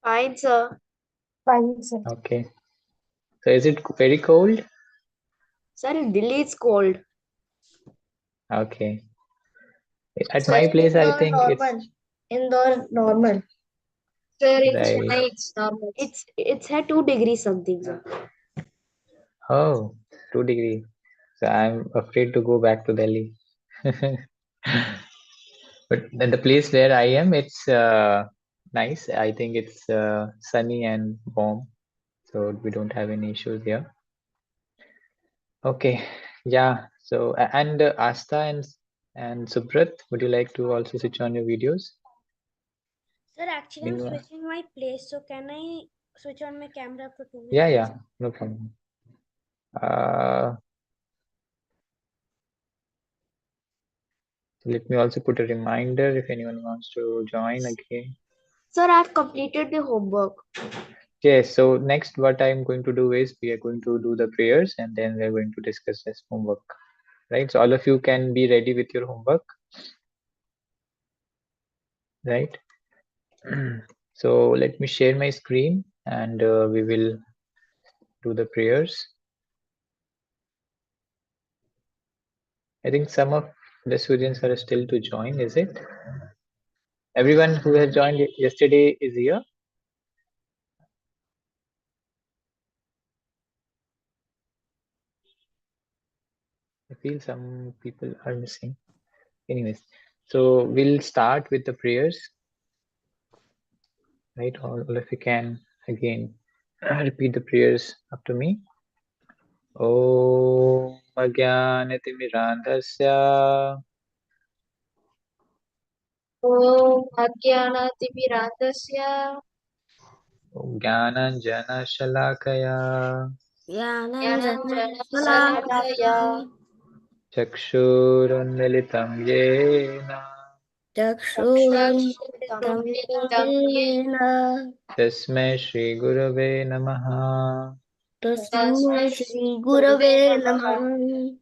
Fine, sir. Fine, sir. Okay. So is it very cold? Sir, in Delhi it's cold. Okay. At Sir, my in place, I Indore, think it's normal. Indore, normal. Sir, in right. Chennai, it's normal. It's at 2 degrees something, sir. Oh, 2 degrees. So I'm afraid to go back to Delhi. But in the place where I am, it's nice. I think it's sunny and warm, so we don't have any issues here. Okay, yeah. So and Asta and Subrat, would you like to also switch on your videos? Sir, actually, I'm Meanwhile, switching my place, so can I switch on my camera for 2 minutes? yeah, no problem. Let me also put a reminder if anyone wants to join again. Sir, I've completed the homework. Yes, so next what I'm going to do is we are going to do the prayers and then we're going to discuss this homework, right? So all of you can be ready with your homework, right? So let me share my screen and we will do the prayers. I think some of the students are still to join, is it? Everyone who has joined yesterday is here? I feel some people are missing. Anyways, so we'll start with the prayers, right? All of you can again repeat the prayers after me. Om Ajnanatimirandhasya Om Ajnanatimirandhasya Jnananjana Shalakaya Jnananjana Chakshurunmilitam Yena Chakshurmilitam Yena Tasmai Shri Gurave Namaha. Tasmai Shri Gurave Namaha.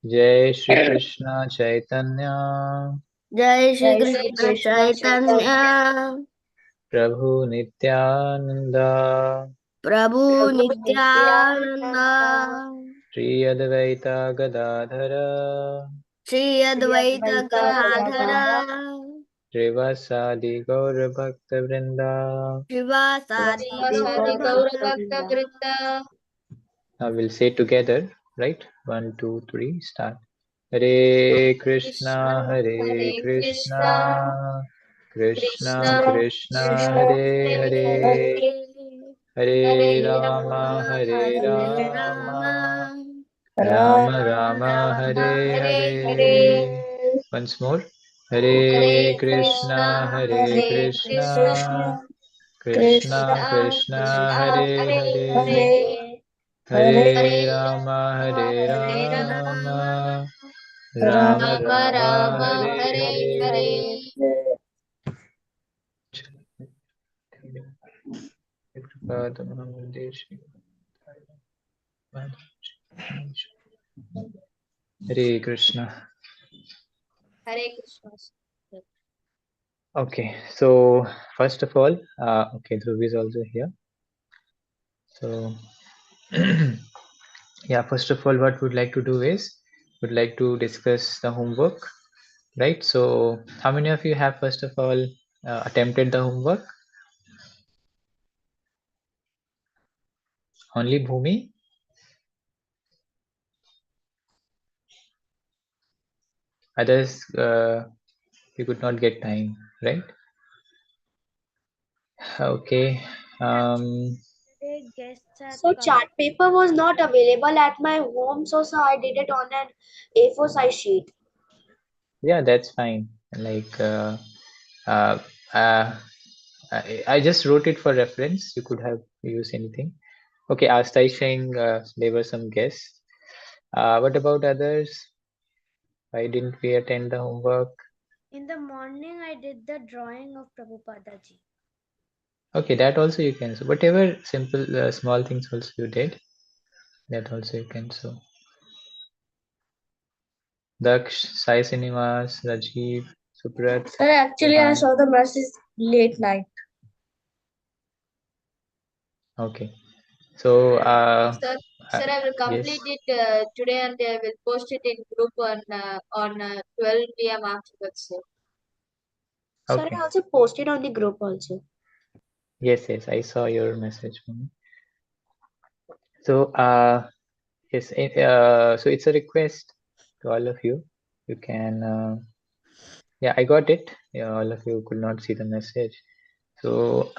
Jai Shri Krishna Chaitanya Jai Shri Krishna Chaitanya Prabhu Nityananda Prabhu Nityananda Shri Advaita Gadadhara Shri Advaita Gadadhara Srivasadi Gaura Bhakta Vrinda. Srivasadi Gaurabhakta. Now we'll say together, right? 1, 2, 3, start. Hare Krishna, Hare Krishna, Krishna Krishna, Hare Hare, Hare Rama, Hare Rama, Rama Rama, Hare Hare. Once more. Hare Krishna, Hare Krishna, Krishna Krishna, Hare Hare, Hare Rama, Hare Rama, Rama Rama, Hare Hare. Hare Krishna. Hare Krishna. Okay, so first of all, okay, Dhruv is also here. So, yeah, first of all, what we'd like to do is we'd like to discuss the homework, right? So, how many of you have first of all attempted the homework? Only Bhumi? Others, you could not get time, right? Okay. Guests are So coming. chart paper was not available at my home, so I did it on an A4 size sheet. Yeah, that's fine. Like, uh, uh, I just wrote it for reference. You could have used anything. Okay, Asta is saying there were some guests. What about others? Why didn't we attend the homework? In the morning, I did the drawing of Prabhupada ji. Okay, that also you can. So whatever simple, small things also you did, that also you can. So Daksh, Sai Srinivas, Rajiv, Suprat. Sir, actually, I Rehan. saw the message late night. Okay. So, Sir, sir, I will complete yes. it today and I will post it in group on 12 p.m. afterwards, sir. Sir, Okay. I also posted on the group also. Yes, yes, I saw your message. So, yes, so it's a request to all of you. You can, yeah, I got it. Yeah, all of you could not see the message. So,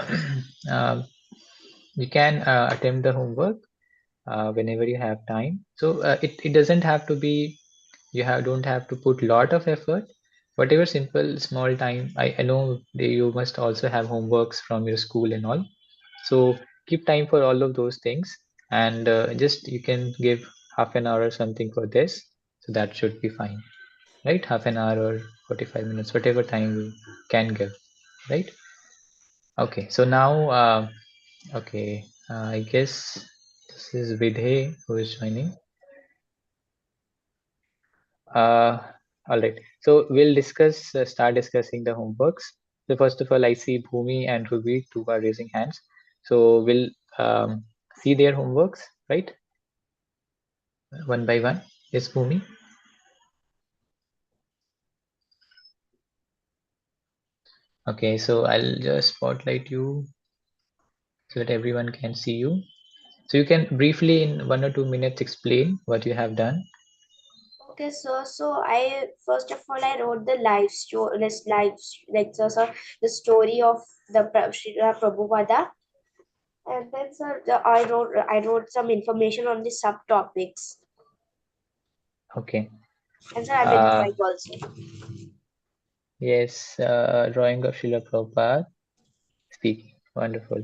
you can attempt the homework whenever you have time. So, it doesn't have to be, don't have to put lot of effort. Whatever simple, small time. I know you must also have homeworks from your school and all. So keep time for all of those things, and just you can give half an hour or something for this, so that should be fine, right? Half an hour or 45 minutes, whatever time you can give, right? Okay, so now okay, I guess this is Vidhe who is joining. uh all right, so we'll start discussing the homeworks. So first of all, I see Bhumi and Ruby, two are raising hands, so we'll see their homeworks, right? One by one. Yes, Bhumi. Okay, so I'll just spotlight you so that everyone can see you. So you can briefly, in 1 or 2 minutes, explain what you have done. Okay, so I first of all I wrote the life story, so the story of the Srila Prabhupada, and then sir, I wrote some information on the subtopics, Okay. and sir I made Uh, drawing also. yes, drawing of Srila Prabhupada. Speaking. Wonderful.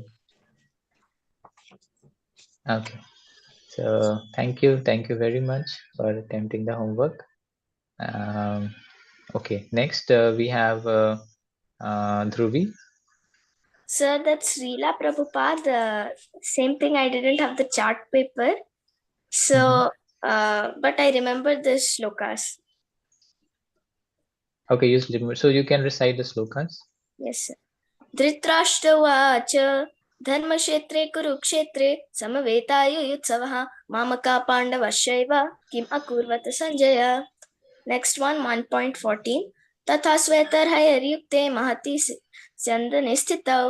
Okay. So thank you very much for attempting the homework. Okay, next we have Dhruvi. Sir, that's Srila Prabhupada. Same thing, I didn't have the chart paper. So, but I remember the shlokas. Okay, so you can recite the slokas. Yes, sir. धृतराष्ट्रवाच धर्मक्षेत्रे कुरुक्षेत्रे समवेतायुयुत्सवः मामका पाण्डवश्चैव किम् अकुर्वत Sanjay. Next one, 1.14. तथा श्वेतर्हयर्युक्ते महति स्यन्दने स्थितौ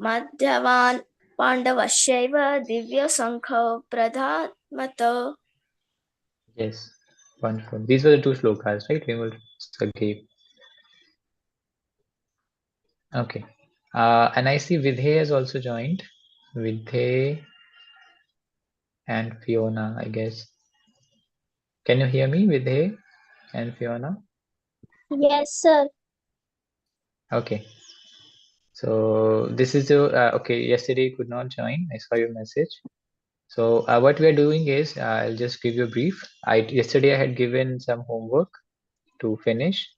मध्यवान् पाण्डवश्चैव दिव्यशङ्खौ प्रधामतौ. Yes, wonderful. These were the two slokas, right? Vimal gave. Okay. And I see Vidhe has also joined. Vidhe and Fiona, I guess. Can you hear me, Vidhe and Fiona? Yes, sir. Okay. So this is the okay. Yesterday you could not join. I saw your message. So what we are doing is I'll just give you a brief. Yesterday I had given some homework to finish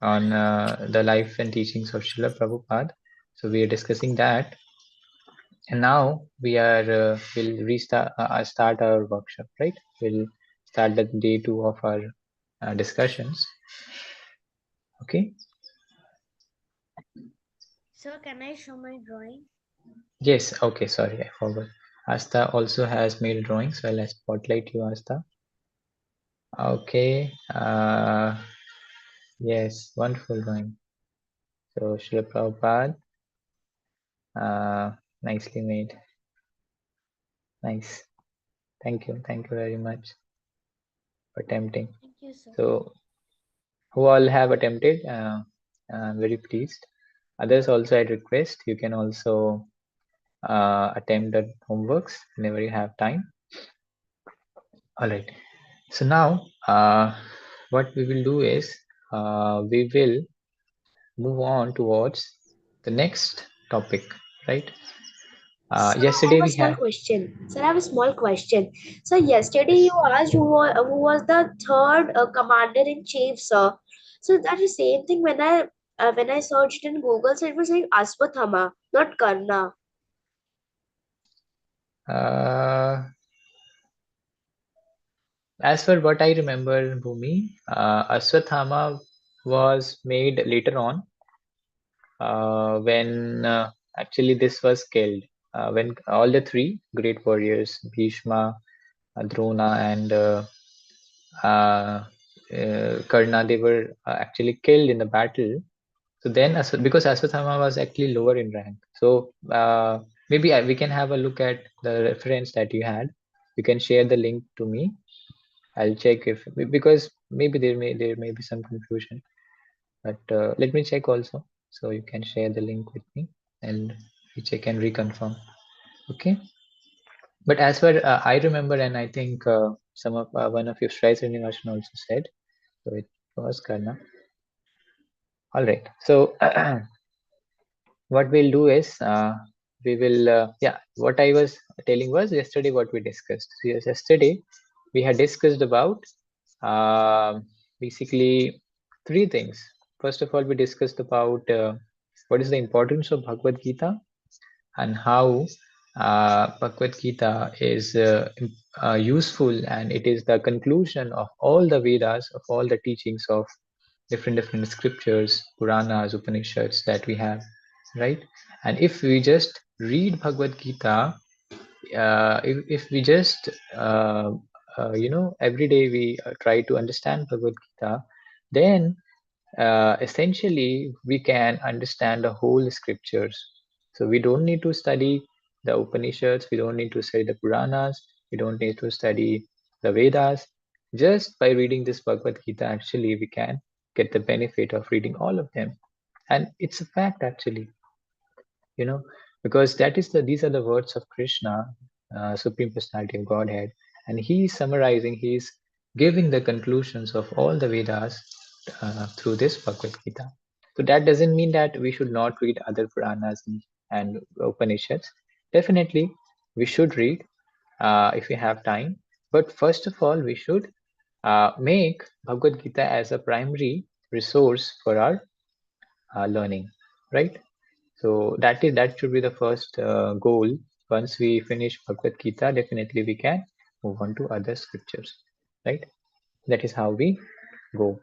on the life and teachings of Srila Prabhupada. So we are discussing that. And now we'll restart start our workshop, right? We'll start the day 2 of our discussions. Okay. Sir, can I show my drawing? Yes. Okay. Sorry, I forgot. Asta also has made a drawing, so I'll spotlight you, Asta. Okay. Yes, wonderful drawing. So Srila Prabhupada, nicely made. Nice. Thank you. Thank you very much for attempting. Thank you, sir. So who all have attempted? I'm very pleased. Others also I'd request you can also attempt the homeworks whenever you have time. All right. So now what we will do is we will move on towards the next topic, right? Sir, I Yesterday have a we small had question. Sir, I have a small question. So yesterday you asked who was the third commander in chief, sir. So that is same thing when I searched in Google, so it was saying Aswathama, not Karna. as for what I remember, Bhumi, Aswathama was made later on when actually this was killed. When all the three great warriors, Bhishma, Drona, and Karna, they were actually killed in the battle. So then, because Ashwatthama was actually lower in rank, so maybe we can have a look at the reference that you had. You can share the link to me. I'll check if, because maybe there may be some confusion, but let me check also. So you can share the link with me, and we check and reconfirm. Okay. But as far I remember, and I think some of one of your Srijan also said, so it was Karna. All right. So what we'll do is we will yeah, what I was telling was yesterday what we discussed. So yes, yesterday we had discussed about basically three things. First of all, we discussed about what is the importance of Bhagavad Gita and how Bhagavad Gita is useful, and it is the conclusion of all the Vedas, of all the teachings of different scriptures, Puranas, Upanishads that we have, right? And if we just read Bhagavad Gita, if we just every day we try to understand Bhagavad Gita, then essentially we can understand the whole scriptures. So we don't need to study the Upanishads, we don't need to study the Puranas, we don't need to study the Vedas. Just by reading this Bhagavad Gita, actually we can get the benefit of reading all of them. And it's a fact actually, because these are the words of Krishna, Supreme Personality of Godhead, and he's summarizing, he's giving the conclusions of all the Vedas through this Bhagavad Gita. So that doesn't mean that we should not read other Puranas and Upanishads. Definitely, we should read if we have time. But first of all, we should make Bhagavad Gita as a primary resource for our learning, right? So that should be the first goal. Once we finish Bhagavad Gita, definitely we can move on to other scriptures, right? That is how we go.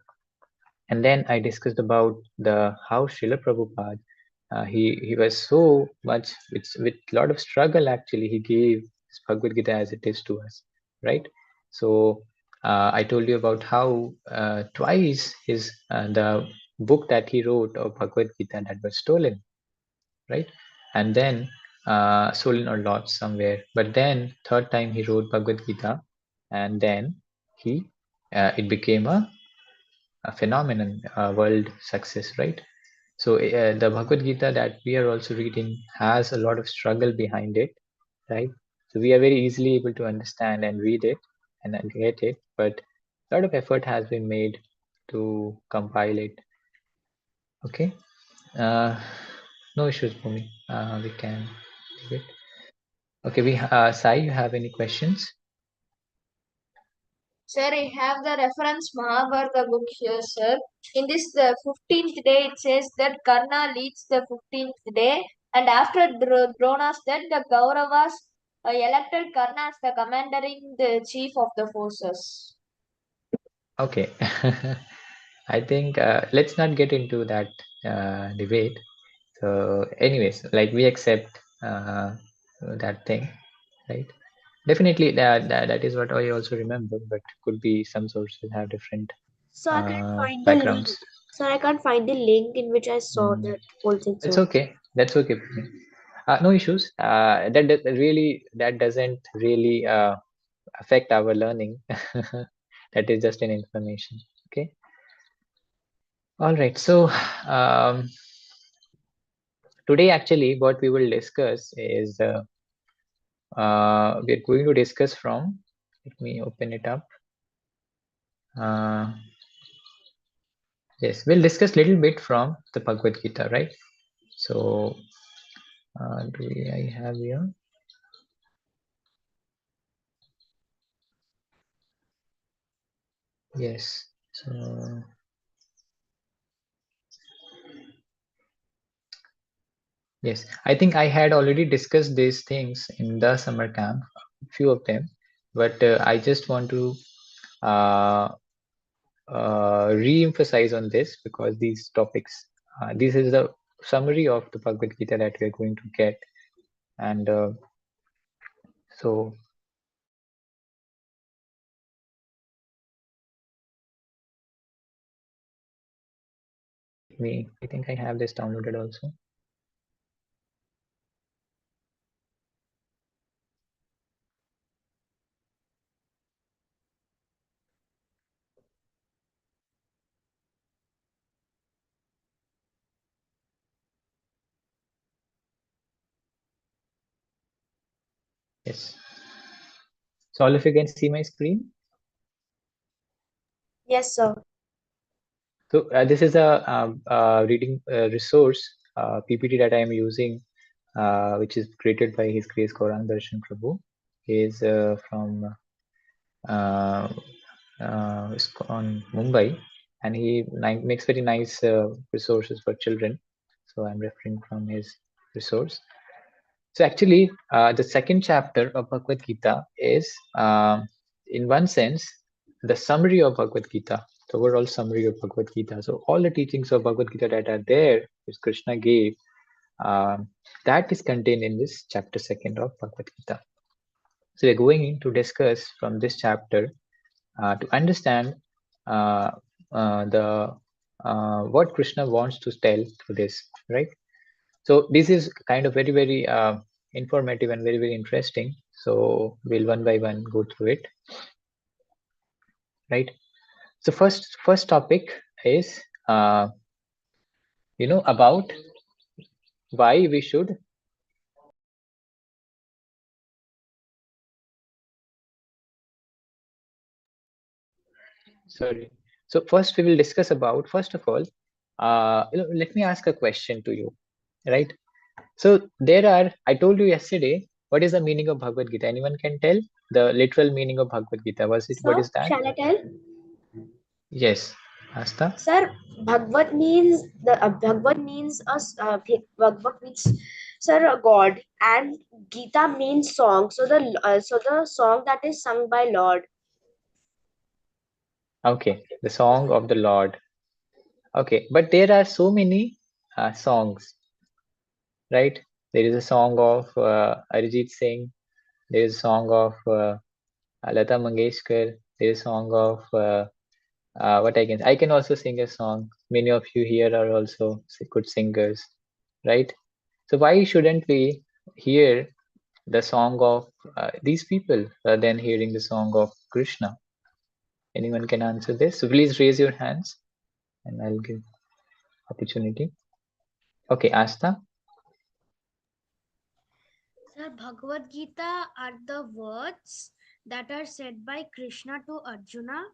And then I discussed about how Srila Prabhupada, he was so much with a lot of struggle actually he gave this Bhagavad Gita as it is to us, right? So I told you about how twice the book that he wrote of Bhagavad Gita that was stolen, right? And then stolen or lost somewhere. But then third time he wrote Bhagavad Gita, and then it became a phenomenon, world success, right? So the Bhagavad Gita that we are also reading has a lot of struggle behind it, right? So we are very easily able to understand and read it and get it, but a lot of effort has been made to compile it. Okay. No issues for me. We can leave it. Okay, Sai, you have any questions? Sir, I have the reference Mahabharata book here, sir. In this, the 15th day, it says that Karna leads the 15th day, and after Drona's death, the Kauravas elected Karna as the commanding the chief of the forces. Okay. I think let's not get into that debate. So anyways, like we accept that thing, right? Definitely that is what I also remember, but could be some sources have different So I can't find the link. backgrounds. So I can't find the link in which I saw Mm. that whole thing. It's So okay. That's okay for me. No issues. That doesn't really affect our learning. That is just an information. Okay. All right. So today, actually, what we will discuss is we're going to discuss from. Let me open it up. Yes, we'll discuss a little bit from the Bhagavad Gita, right? So, I have here? Yes. So, yes, I think I had already discussed these things in the summer camp, few of them, but I just want to re-emphasize on this because these topics, this is the summary of the Bhagavad Gita that we are going to get, and so I think I have this downloaded also. Yes. So all of you can see my screen. Yes, sir. So this is a reading resource PPT that I am using, which is created by His Grace Gaurang Darshan Prabhu. He is from ISKCON Mumbai, and he makes very nice resources for children. So I'm referring from his resource. So actually, the second chapter of Bhagavad Gita is, in one sense, the summary of Bhagavad Gita, the overall summary of Bhagavad Gita. So all the teachings of Bhagavad Gita that are there, which Krishna gave, that is contained in this chapter second of Bhagavad Gita. So we're going to discuss from this chapter to understand what Krishna wants to tell through this, right? So this is kind of very, very informative and very, very interesting. So we'll one by one go through it, right? So first topic is, about why we should. Sorry. So first we will discuss about, first of all, let me ask a question to you, right? So there are, I told you yesterday, what is the meaning of Bhagavad Gita? Anyone can tell the literal meaning of Bhagavad Gita? What Sir, is that? shall I tell? Yes, Asta. Sir, Bhagavad means Bhagavad means Bhagavad means, sir, a God, and Gita means song. So the song that is sung by Lord. Okay, the song of the Lord. Okay, but there are so many songs, right? There is a song of Arijit Singh. There is a song of Lata Mangeshkar. There is a song of what I can also sing a song. Many of you here are also good singers, right? So why shouldn't we hear the song of these people rather than hearing the song of Krishna? Anyone can answer this? So please raise your hands, and I'll give opportunity. Okay, Asta. Sir, Bhagavad Gita are the words that are said by Krishna to Arjuna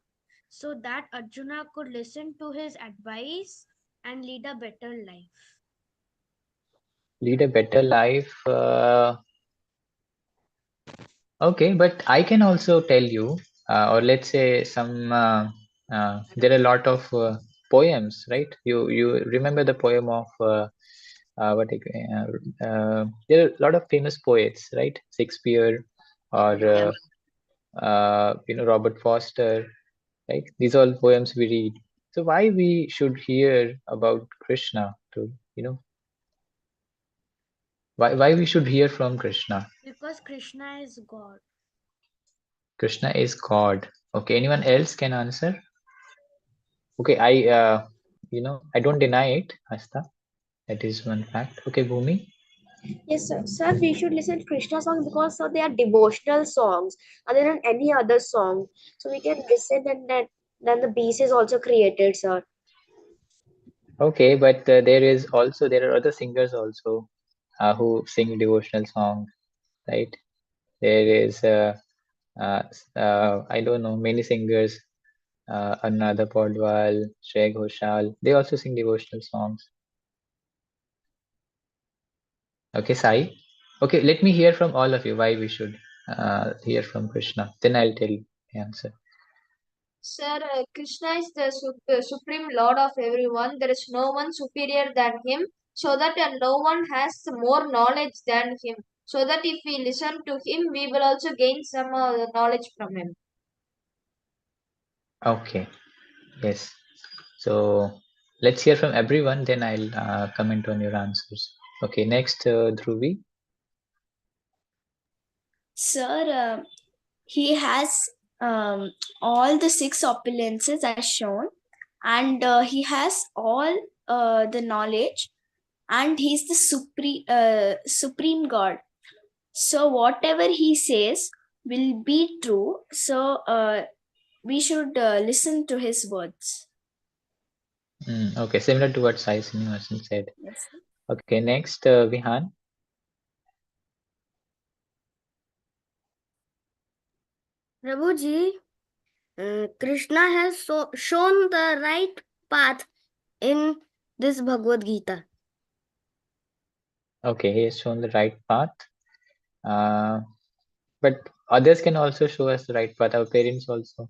so that Arjuna could listen to his advice and lead a better life. Lead a better life. Okay, but I can also tell you, or let's say there are a lot of poems, right? You remember the poem of there are a lot of famous poets, right? Shakespeare, or Robert Foster, right? These are all poems we read. So why we should hear about Krishna to, why we should hear from Krishna? Because Krishna is God. Krishna is God. Okay, anyone else can answer? Okay, I don't deny it, Asta. That is one fact. Okay, Bhumi. Yes, sir. Sir, we should listen to Krishna songs because, sir, they are devotional songs other than any other song. So we can listen, and then the peace is also created, sir. Okay, but there are other singers also who sing devotional songs, right? There is I don't know, many singers, Another Podwal, Shreya Ghoshal. They also sing devotional songs. Okay, Sai. Okay, let me hear from all of you why we should hear from Krishna. Then I'll tell you the answer. Sir, Krishna is the supreme Lord of everyone. There is no one superior than him, so that no one has more knowledge than him. So that if we listen to him, we will also gain some knowledge from him. Okay. Yes. So let's hear from everyone, then I'll comment on your answers. Okay, next, Dhruvi. Sir, he has all the 6 opulences as shown, and he has all the knowledge, and he's the supreme God. So whatever he says will be true. So we should listen to his words. Okay, similar to what Sai Srinivasan said. Yes. Okay, next, Vihan. Prabhuji, Krishna has shown the right path in this Bhagavad Gita. Okay, he has shown the right path. But others can also show us the right path. Our parents also.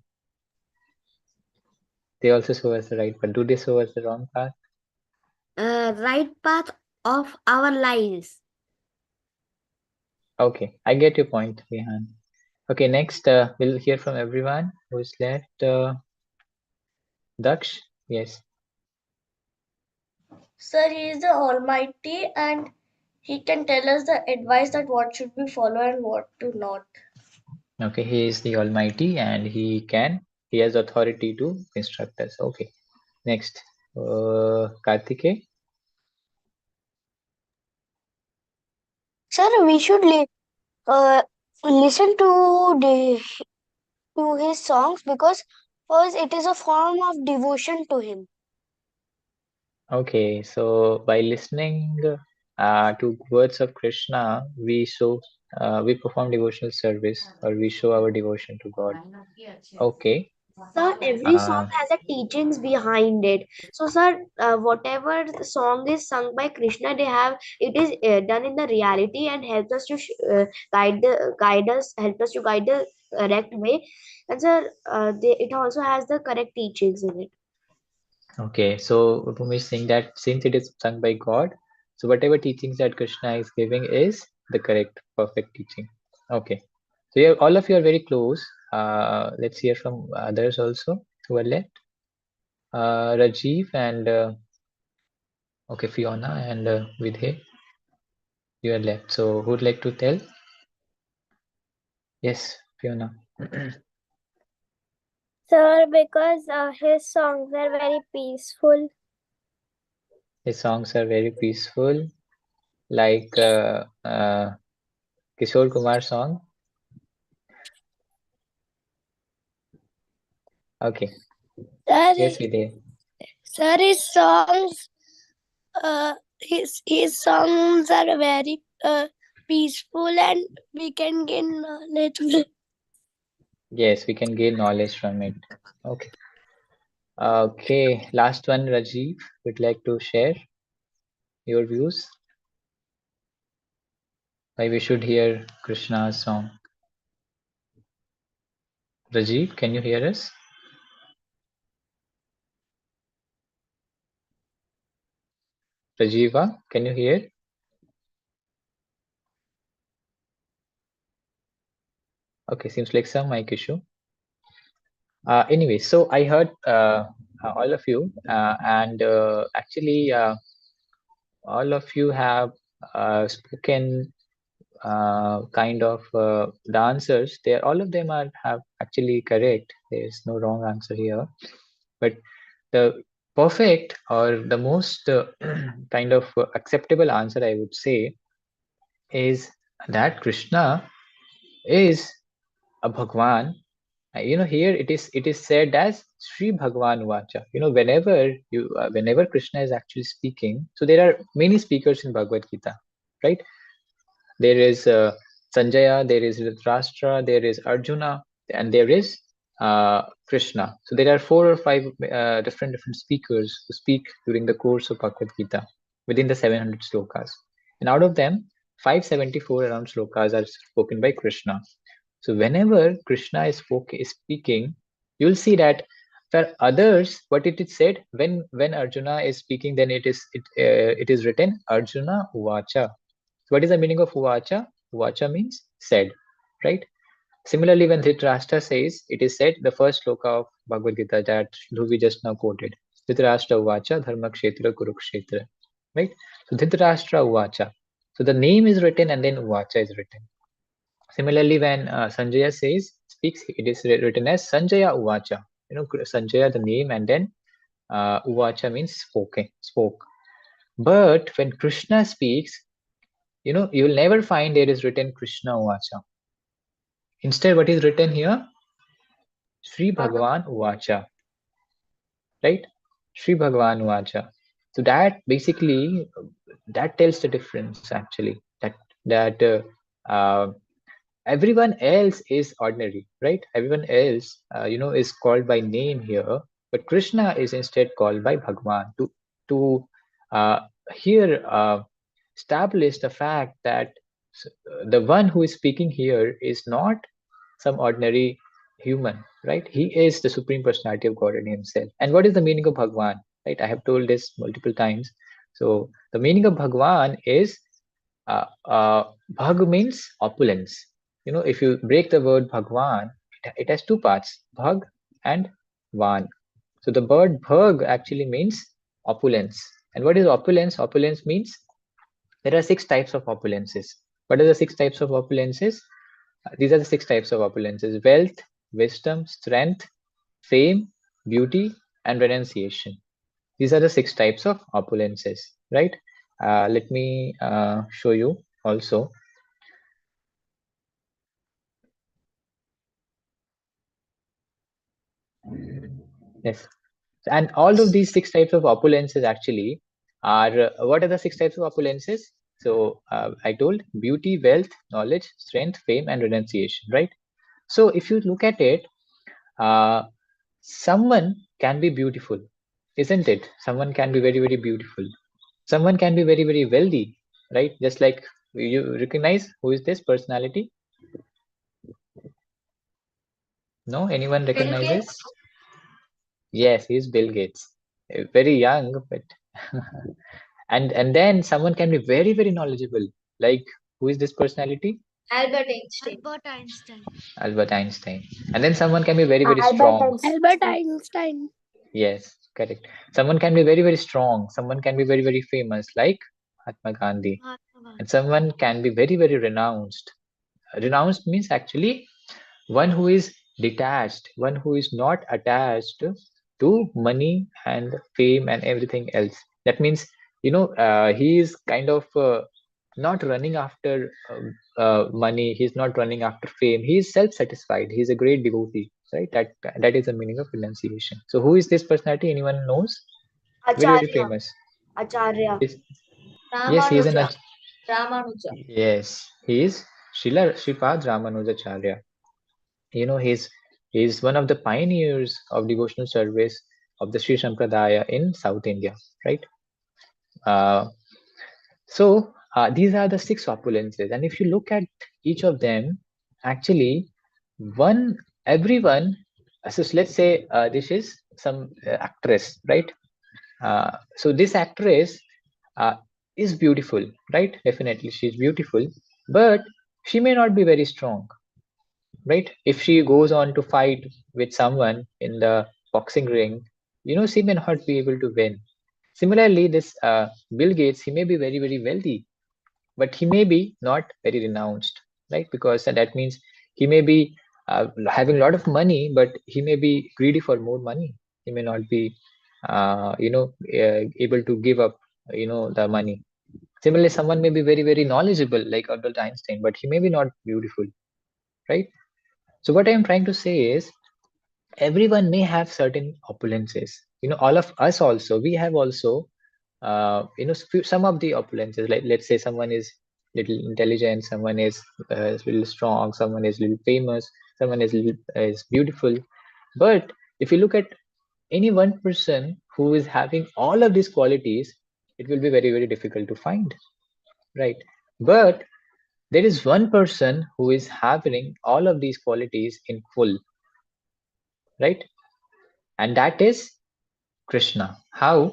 They also show us the right path. Do they show us the wrong path? Right path of our lives. Okay, I get your point, Vihan. Okay, next, we'll hear from everyone who's left. Daksh, yes. Sir, he is the Almighty and he can tell us the advice that what should we follow and what to not. Okay, he is the Almighty and he has authority to instruct us. Okay, next, Kartike. Sir, we should listen to his songs because first it is a form of devotion to him. Okay, so by listening to words of Krishna, we perform devotional service, or we show our devotion to God. Okay. Sir, every song Uh, has a teachings behind it. So, sir, whatever the song is sung by Krishna, it is done in the reality and helps us to guide the correct way. And sir, it also has the correct teachings in it. okay, so Bhumi is saying that since it is sung by God, so whatever teachings that Krishna is giving is the correct, perfect teaching. Okay, so all of you are very close. Let's hear from others also who are left. Rajiv and okay, Fiona and Vidhe, you are left. So who would like to tell? Yes, Fiona. Sir, because his songs are very peaceful. His songs are very peaceful, like Kishore Kumar song. Okay. Sir, Yes, Vidhe. sir, his songs are very peaceful and we can gain knowledge. Yes, we can gain knowledge from it. Okay. Okay. Last one, Rajiv. Would like to share your views? Why we should hear Krishna's song? Rajiv, can you hear us? Rajiva, can you hear? Okay, seems like some mic issue. Anyway, so I heard all of you, and actually, all of you have spoken kind of the answers. All of them have actually correct. There is no wrong answer here, but the perfect or the most kind of acceptable answer, I would say, is that Krishna is a Bhagwan. Here it is said as Sri Bhagwan Vacha. Whenever Krishna is actually speaking, so there are many speakers in Bhagavad Gita, right? There is Sanjaya, there is Dhritarashtra, there is Arjuna, and there is Krishna. So there are 4 or 5 different speakers who speak during the course of Bhagavad Gita within the 700 slokas, and out of them, 574 around slokas are spoken by Krishna. So whenever Krishna is speaking, you'll see that for others, what it is said when Arjuna is speaking, then it is written Arjuna Vacha. So what is the meaning of Vacha? Vacha means said, right? Similarly, when Dhritarashtra says, it is said, the first sloka of Bhagavad Gita that Dhruvi just now quoted, Dhritarashtra Uvacha Dharma Kshetra Kurukshetra, right? So Dhritarashtra Uvacha. So the name is written and then Uvacha is written. Similarly, when Sanjaya speaks, it is written as Sanjaya Uvacha. Sanjaya, the name, and then Uvacha means spoke. But when Krishna speaks, you will never find there is written Krishna Uvacha. Instead, what is written here? Sri Bhagavan Uvacha, right? Sri Bhagavan Uvacha. So that basically that tells the difference actually. That everyone else is ordinary, right? Everyone else, is called by name here, but Krishna is instead called by Bhagavan to uh, here establish the fact that the one who is speaking here is not some ordinary human, right? He is the supreme personality of God in himself. And what is the meaning of Bhagwan, right? I have told this multiple times. So the meaning of Bhagwan is Bhag means opulence. If you break the word Bhagwan, it has two parts, Bhag and Van. So the word Bhag actually means opulence. And what is opulence? Opulence means there are 6 types of opulences. What are the 6 types of opulences? These are the 6 types of opulences: wealth, wisdom, strength, fame, beauty, and renunciation. These are the 6 types of opulences, right? Let me show you also. Yes. And all of these 6 types of opulences actually are, what are the 6 types of opulences? So I told beauty, wealth, knowledge, strength, fame, and renunciation, right? So if you look at it, someone can be beautiful, isn't it? Someone can be very, very beautiful. Someone can be very, very wealthy, right? Just like you recognize who is this personality? No? Anyone Bill recognizes? Gates? Yes, he's Bill Gates. Very young, but and then someone can be very, very knowledgeable. Like, who is this personality? Albert Einstein. Albert Einstein. Albert Einstein. And then someone can be very, very Albert strong. Einstein. Albert Einstein. Yes, correct. Someone can be very, very strong. Someone can be very, very famous, like Mahatma Gandhi. Mahatma Gandhi. And someone can be very, very renounced. Renounced means actually one who is detached, one who is not attached to money and fame and everything else. That means, he is kind of not running after money. He's not running after fame. He is self-satisfied. He's a great devotee, right? That is the meaning of renunciation. So who is this personality? Anyone knows? Very, very Acharya. famous. Acharya. Yes, he is an Ramanuja. Ramanuja. yes, he is Sripad Ramanujacharya. He's one of the pioneers of devotional service of the Sri Sampradaya in South India, right? Uh, so these are the 6 opulences, and if you look at each of them, actually, everyone. So let's say this is some actress, right? So this actress uh, is beautiful, right? Definitely, she's beautiful, but she may not be very strong, right? If she goes on to fight with someone in the boxing ring, she may not be able to win. Similarly, this Bill Gates, he may be very, very wealthy, but he may be not very renounced, right? Because that means he may be having a lot of money, but he may be greedy for more money. He may not be, able to give up, the money. Similarly, someone may be very, very knowledgeable, like Albert Einstein, but he may be not beautiful, right? So what I am trying to say is, everyone may have certain opulences. All of us also, we have also, some of the opulences. Like, let's say someone is little intelligent, someone is little strong, someone is little famous, someone is beautiful. But if you look at any one person who is having all of these qualities, it will be very, very difficult to find, right? But there is one person who is having all of these qualities in full, right? And that is Krishna. How?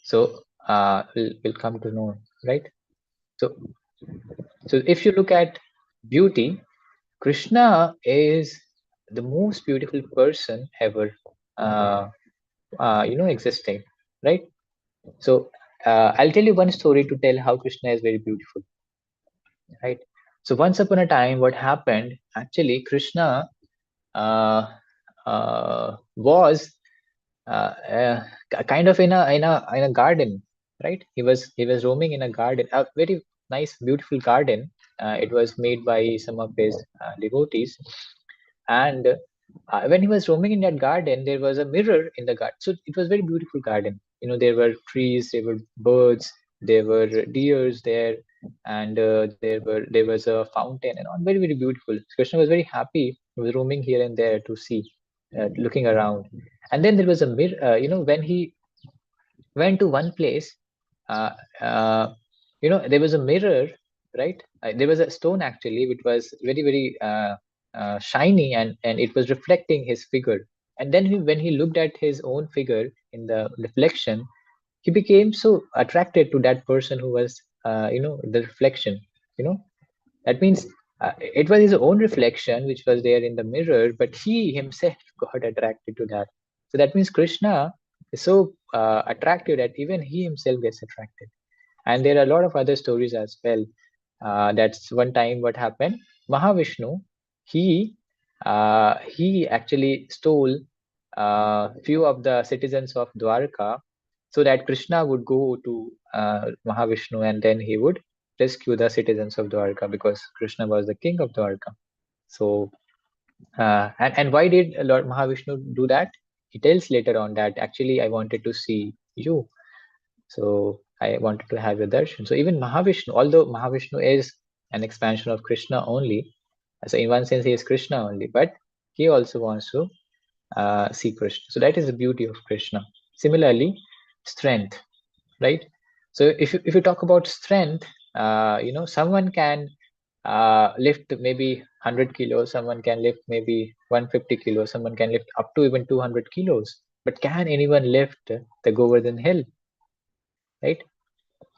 So we'll come to know, right? So if you look at beauty, Krishna is the most beautiful person ever, existing, right? So I'll tell you one story to tell how Krishna is very beautiful, right? So once upon a time, what happened? Actually, Krishna uh, was kind of in a garden, right? He was roaming in a garden, a very nice, beautiful garden. It was made by some of his devotees, and when he was roaming in that garden, there was a mirror in the garden. So it was very beautiful garden. There were trees, there were birds, there were deers there, and there was a fountain, and all very beautiful. Krishna was very happy. He was roaming here and there to see, looking around. And then there was a mirror. When he went to one place, uh, uh, there was a mirror, right? There was a stone actually, which was very shiny, and it was reflecting his figure. And then when he looked at his own figure in the reflection, he became so attracted to that person who was, the reflection. You know, that means it was his own reflection which was there in the mirror, but he himself got attracted to that. So that means Krishna is so attractive that even he himself gets attracted. And there are a lot of other stories as well. That's one time what happened. Mahavishnu, he actually stole few of the citizens of Dwarka, so that Krishna would go to Mahavishnu, and then he would rescue the citizens of Dwarka, because Krishna was the king of Dwarka. So, and why did Lord Mahavishnu do that? He tells later on that actually I wanted to see you. So I wanted to have your darshan. So even Mahavishnu, although Mahavishnu is an expansion of Krishna only, so in one sense he is Krishna only, but he also wants to see Krishna. So that is the beauty of Krishna. Similarly, strength, right? So if you talk about strength, someone can lift maybe 100 kilos, someone can lift maybe 150 kilos, someone can lift up to even 200 kilos. But can anyone lift the Govardhan hill, right?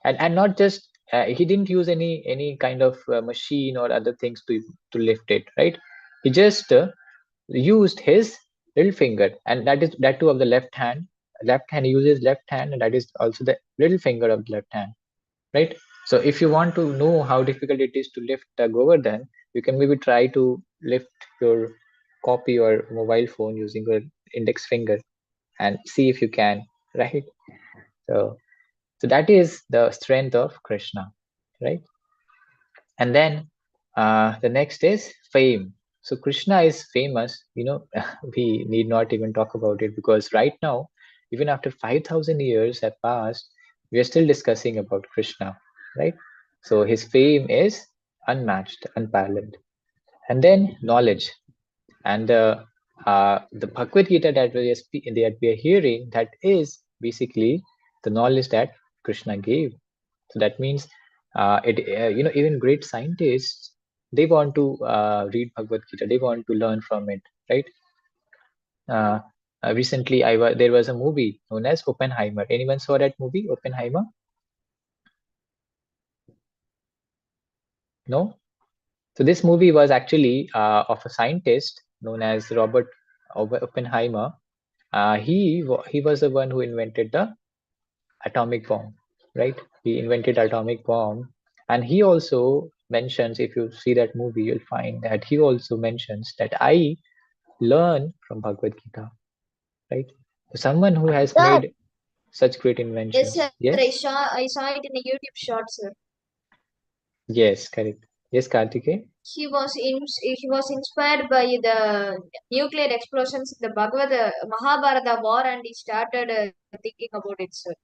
And not just he didn't use any kind of machine or other things to lift it, right? He just used his little finger, and that too of the left hand. Left hand, he uses left hand, and that is also the little finger of the left hand, right? So if you want to know how difficult it is to lift the Govardhan, you can maybe try to lift your copy or mobile phone using your index finger and see if you can, right? So that is the strength of Krishna, right? And then the next is fame. So Krishna is famous, we need not even talk about it, because right now, even after 5,000 years have passed, we are still discussing about Krishna, right? So his fame is unmatched, unparalleled. And then knowledge. And the Bhagavad Gita that we are hearing, that is basically the knowledge that Krishna gave. So that means even great scientists, they want to read Bhagavad Gita, they want to learn from it, right? uh, Recently there was a movie known as Oppenheimer. Anyone saw that movie, Oppenheimer? No. So this movie was actually of a scientist known as Robert Oppenheimer. He was the one who invented the atomic bomb, right? He invented atomic bomb, and he also mentions, if you see that movie, you'll find that he also mentions that I learn from Bhagavad Gita, right? Someone who has made such great Yes, inventions. sir. Yes, I saw it in a YouTube short, sir. yes, correct. Yes, Kartikeya. He was inspired by the nuclear explosions in the Mahabharata war, and he started thinking about it, sir.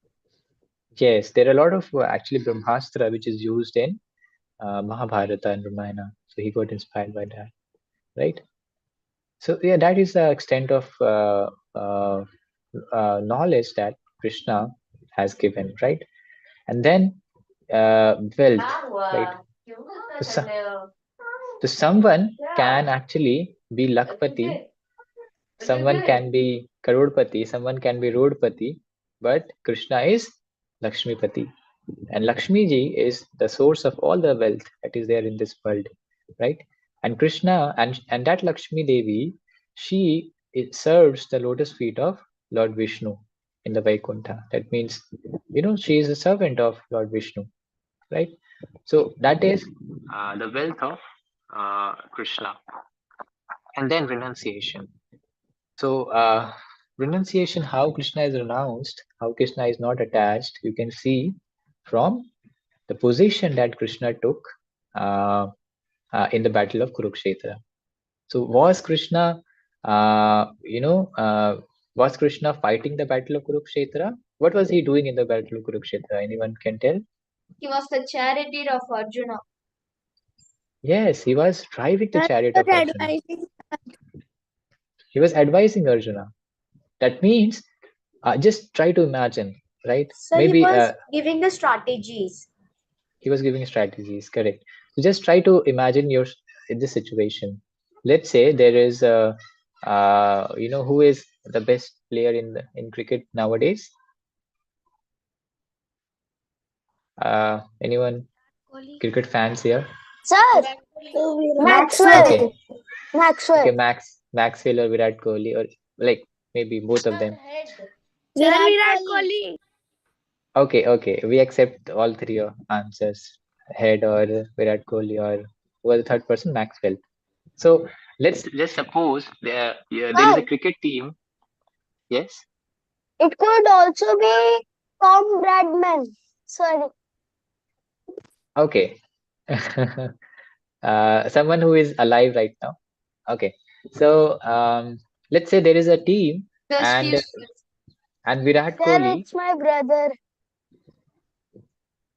Yes, there are a lot of actually Brahmastra which is used in Mahabharata and Ramayana. So he got inspired by that, right? So yeah, that is the extent of knowledge that Krishna has given, right? And then wealth, right? So, so someone can actually be Lakpati, someone can be Karodpati, someone can be Rodpati, but Krishna is Lakshmipati. And Lakshmi ji is the source of all the wealth that is there in this world, right? And Krishna and that Lakshmi Devi, she serves the lotus feet of Lord Vishnu in the Vaikuntha. That means, she is a servant of Lord Vishnu, right? So that is the wealth of Krishna. And then renunciation. So renunciation, how Krishna is renounced, how Krishna is not attached, you can see from the position that Krishna took uh, in the battle of Kurukshetra. So was Krishna, was Krishna fighting the battle of Kurukshetra? What was he doing in the battle of Kurukshetra? Anyone can tell? He was the charioteer of Arjuna. Yes, he was driving the chariot of Arjuna. Advising. He was advising Arjuna. That means, just try to imagine, right? So he Maybe was giving the strategies. he was giving strategies, correct? So just try to imagine in this situation. Let's say there is who is the best player in cricket nowadays? Anyone Kohli. cricket fans here? Sir, Maxwell. Okay, Maxwell. okay, Maxwell or Virat Kohli, or like maybe both of them. Virat Kohli. Okay, we accept all three of answers, Head or Virat Kohli or who was the third person, Maxwell. So let's suppose there is a cricket team. Yes. It could also be Tom Bradman. Sorry. Okay. Someone who is alive right now. Okay. So let's say there is a team and Virat Sir, Kohli. it's my brother.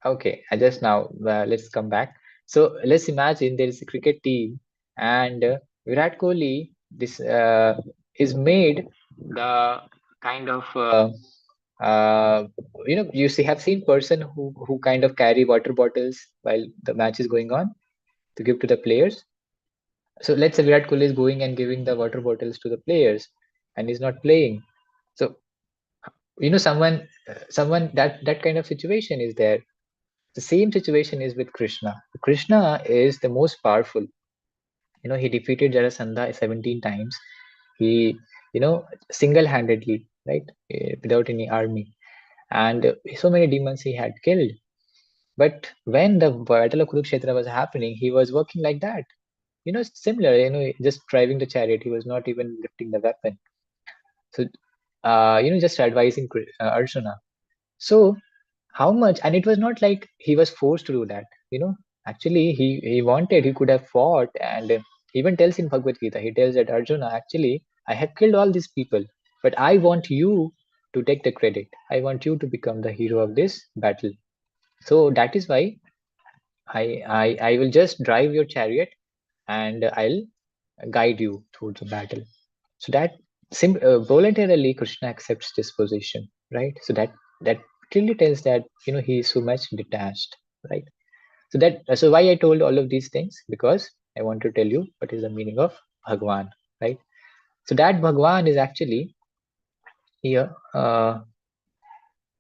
Okay, I just now let's come back. So let's imagine there is a cricket team and Virat Kohli is made the kind of you have seen person who kind of carry water bottles while the match is going on to give to the players. So let's say Virat Kohli is going and giving the water bottles to the players and he's not playing. So someone that kind of situation is there. The same situation is with Krishna. Krishna is the most powerful. He defeated Jarasandha 17 times. He, single-handedly, right, without any army, and so many demons he had killed. But when the battle of Kurukshetra was happening, he was working like that. Similar. Just driving the chariot. He was not even lifting the weapon. So, just advising Arjuna. So how much, and it was not like he was forced to do that, actually he wanted, he could have fought, and he even tells in Bhagavad Gita, he tells that Arjuna, actually I have killed all these people, but I want you to take the credit, I want you to become the hero of this battle. So that is why I will just drive your chariot and I'll guide you through the battle. So that voluntarily Krishna accepts this position, right? So that clearly tells that he is so much detached, right? So why I told all of these things, because I want to tell you what is the meaning of Bhagwan, right? So that Bhagwan is actually here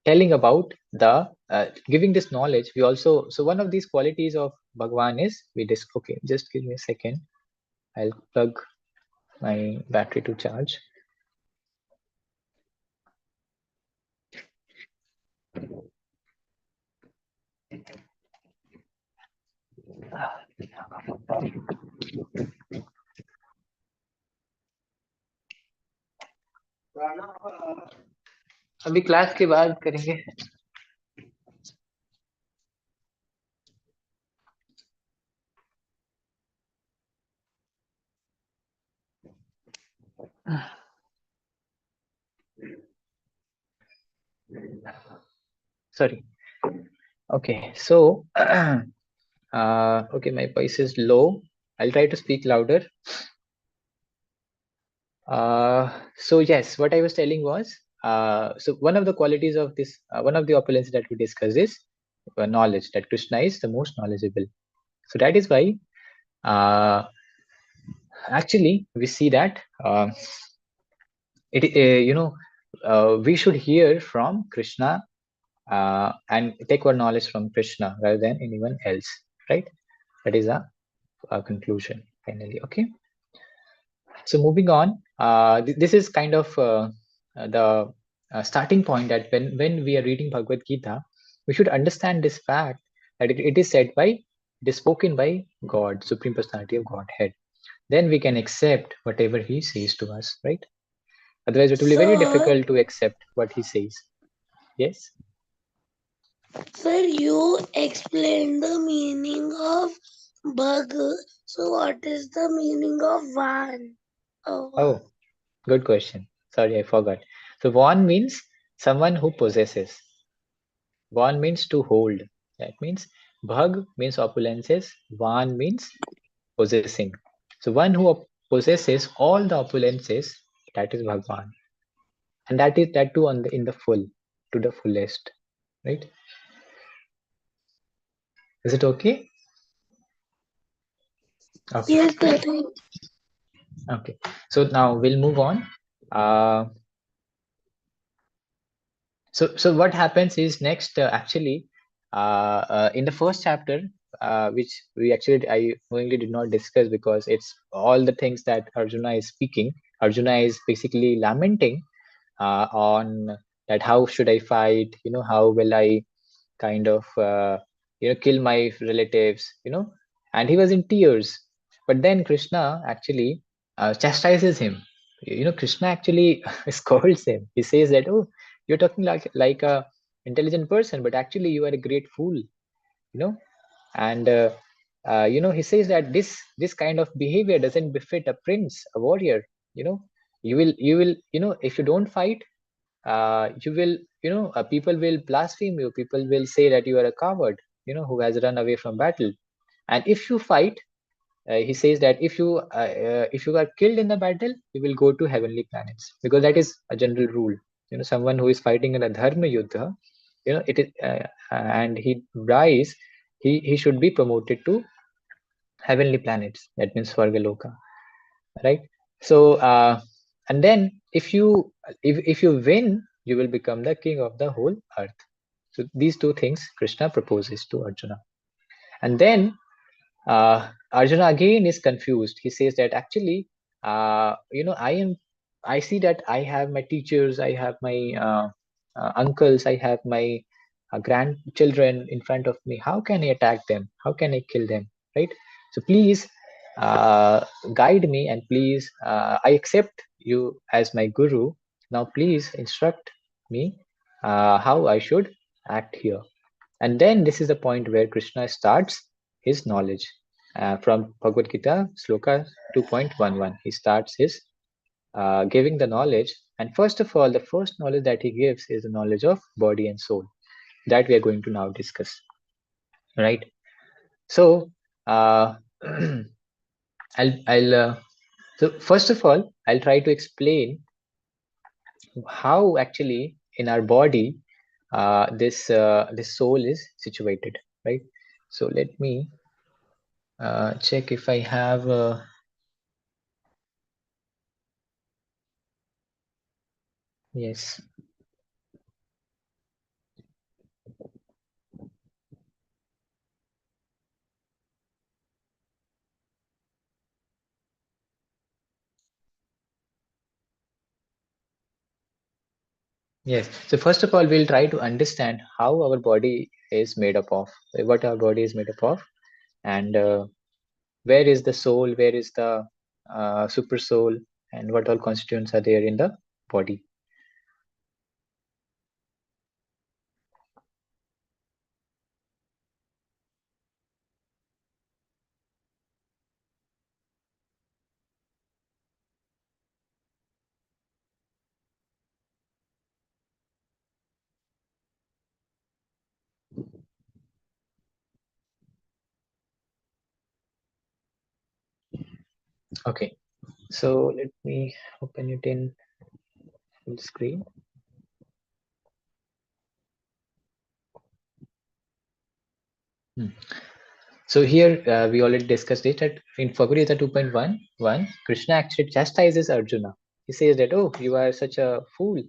telling about the giving this knowledge. We also, so one of these qualities of Bhagwan is okay, just give me a second, I'll plug my battery to charge. अभी class के बाद करेंगे. Sorry. Okay, so okay, my voice is low. I'll try to speak louder. So yes, what I was telling was, so one of the qualities of this, one of the opulence that we discussed is knowledge, that Krishna is the most knowledgeable. So that is why actually we see that we should hear from Krishna and take our knowledge from Krishna rather than anyone else, right? That is a conclusion. finally. Okay. So moving on, this is kind of the starting point that when we are reading Bhagavad Gita, we should understand this fact that it is said by, it is spoken by God, Supreme Personality of Godhead. Then we can accept whatever he says to us, right? Otherwise, it will be very Sir, difficult to accept what he says. Yes. sir, you explained the meaning of bug. So what is the meaning of van? Oh, good question. Sorry, I forgot. So Van means someone who possesses. Van means to hold. That means Bhag means opulences. Van means possessing. So one who possesses all the opulences, that is Bhagwan. And that is that too on the in the full, to the fullest. Right? Is it okay? Okay. Yes, sir. Okay. So now we'll move on. So what happens is next actually in the first chapter, which we actually I knowingly did not discuss because it's all the things that Arjuna is speaking. Arjuna is basically lamenting on that how should I fight, how will I kind of kill my relatives, and he was in tears. But then Krishna actually chastises him. Krishna actually scolds him. He says that, oh, you're talking like a intelligent person, but actually you are a great fool, and he says that this kind of behavior doesn't befit a prince, a warrior. You will if you don't fight, you will people will blaspheme you, people will say that you are a coward, who has run away from battle. And if you fight, he says that if you are killed in the battle, you will go to heavenly planets, because that is a general rule. Someone who is fighting in a dharma yuddha, it is and he dies, he should be promoted to heavenly planets, that means Swargaloka, right? So and then if you win, you will become the king of the whole earth. So these two things Krishna proposes to Arjuna. And then Arjuna again is confused. He says that actually I see that I have my teachers, I have my uncles, I have my grandchildren in front of me. How can I attack them? How can I kill them? Right? So please uh, guide me, and please I accept you as my guru. Now please instruct me how I should act here. And then this is the point where Krishna starts his knowledge from Bhagavad Gita Sloka 2.11. He starts his giving the knowledge. And first of all, the first knowledge that he gives is the knowledge of body and soul, that we are going to now discuss. Right? So I'll so first of all, I'll try to explain how actually in our body this soul is situated, right? So let me check if I have yes. Yes. So first of all, we'll try to understand how our body is made up of, what our body is made up of, and where is the soul, where is the super soul, and what all constituents are there in the body. Okay. So let me open it in full screen. So here we already discussed it that in Bhagavad Gita 2.11, Krishna actually chastises Arjuna. He says that, oh, you are such a fool.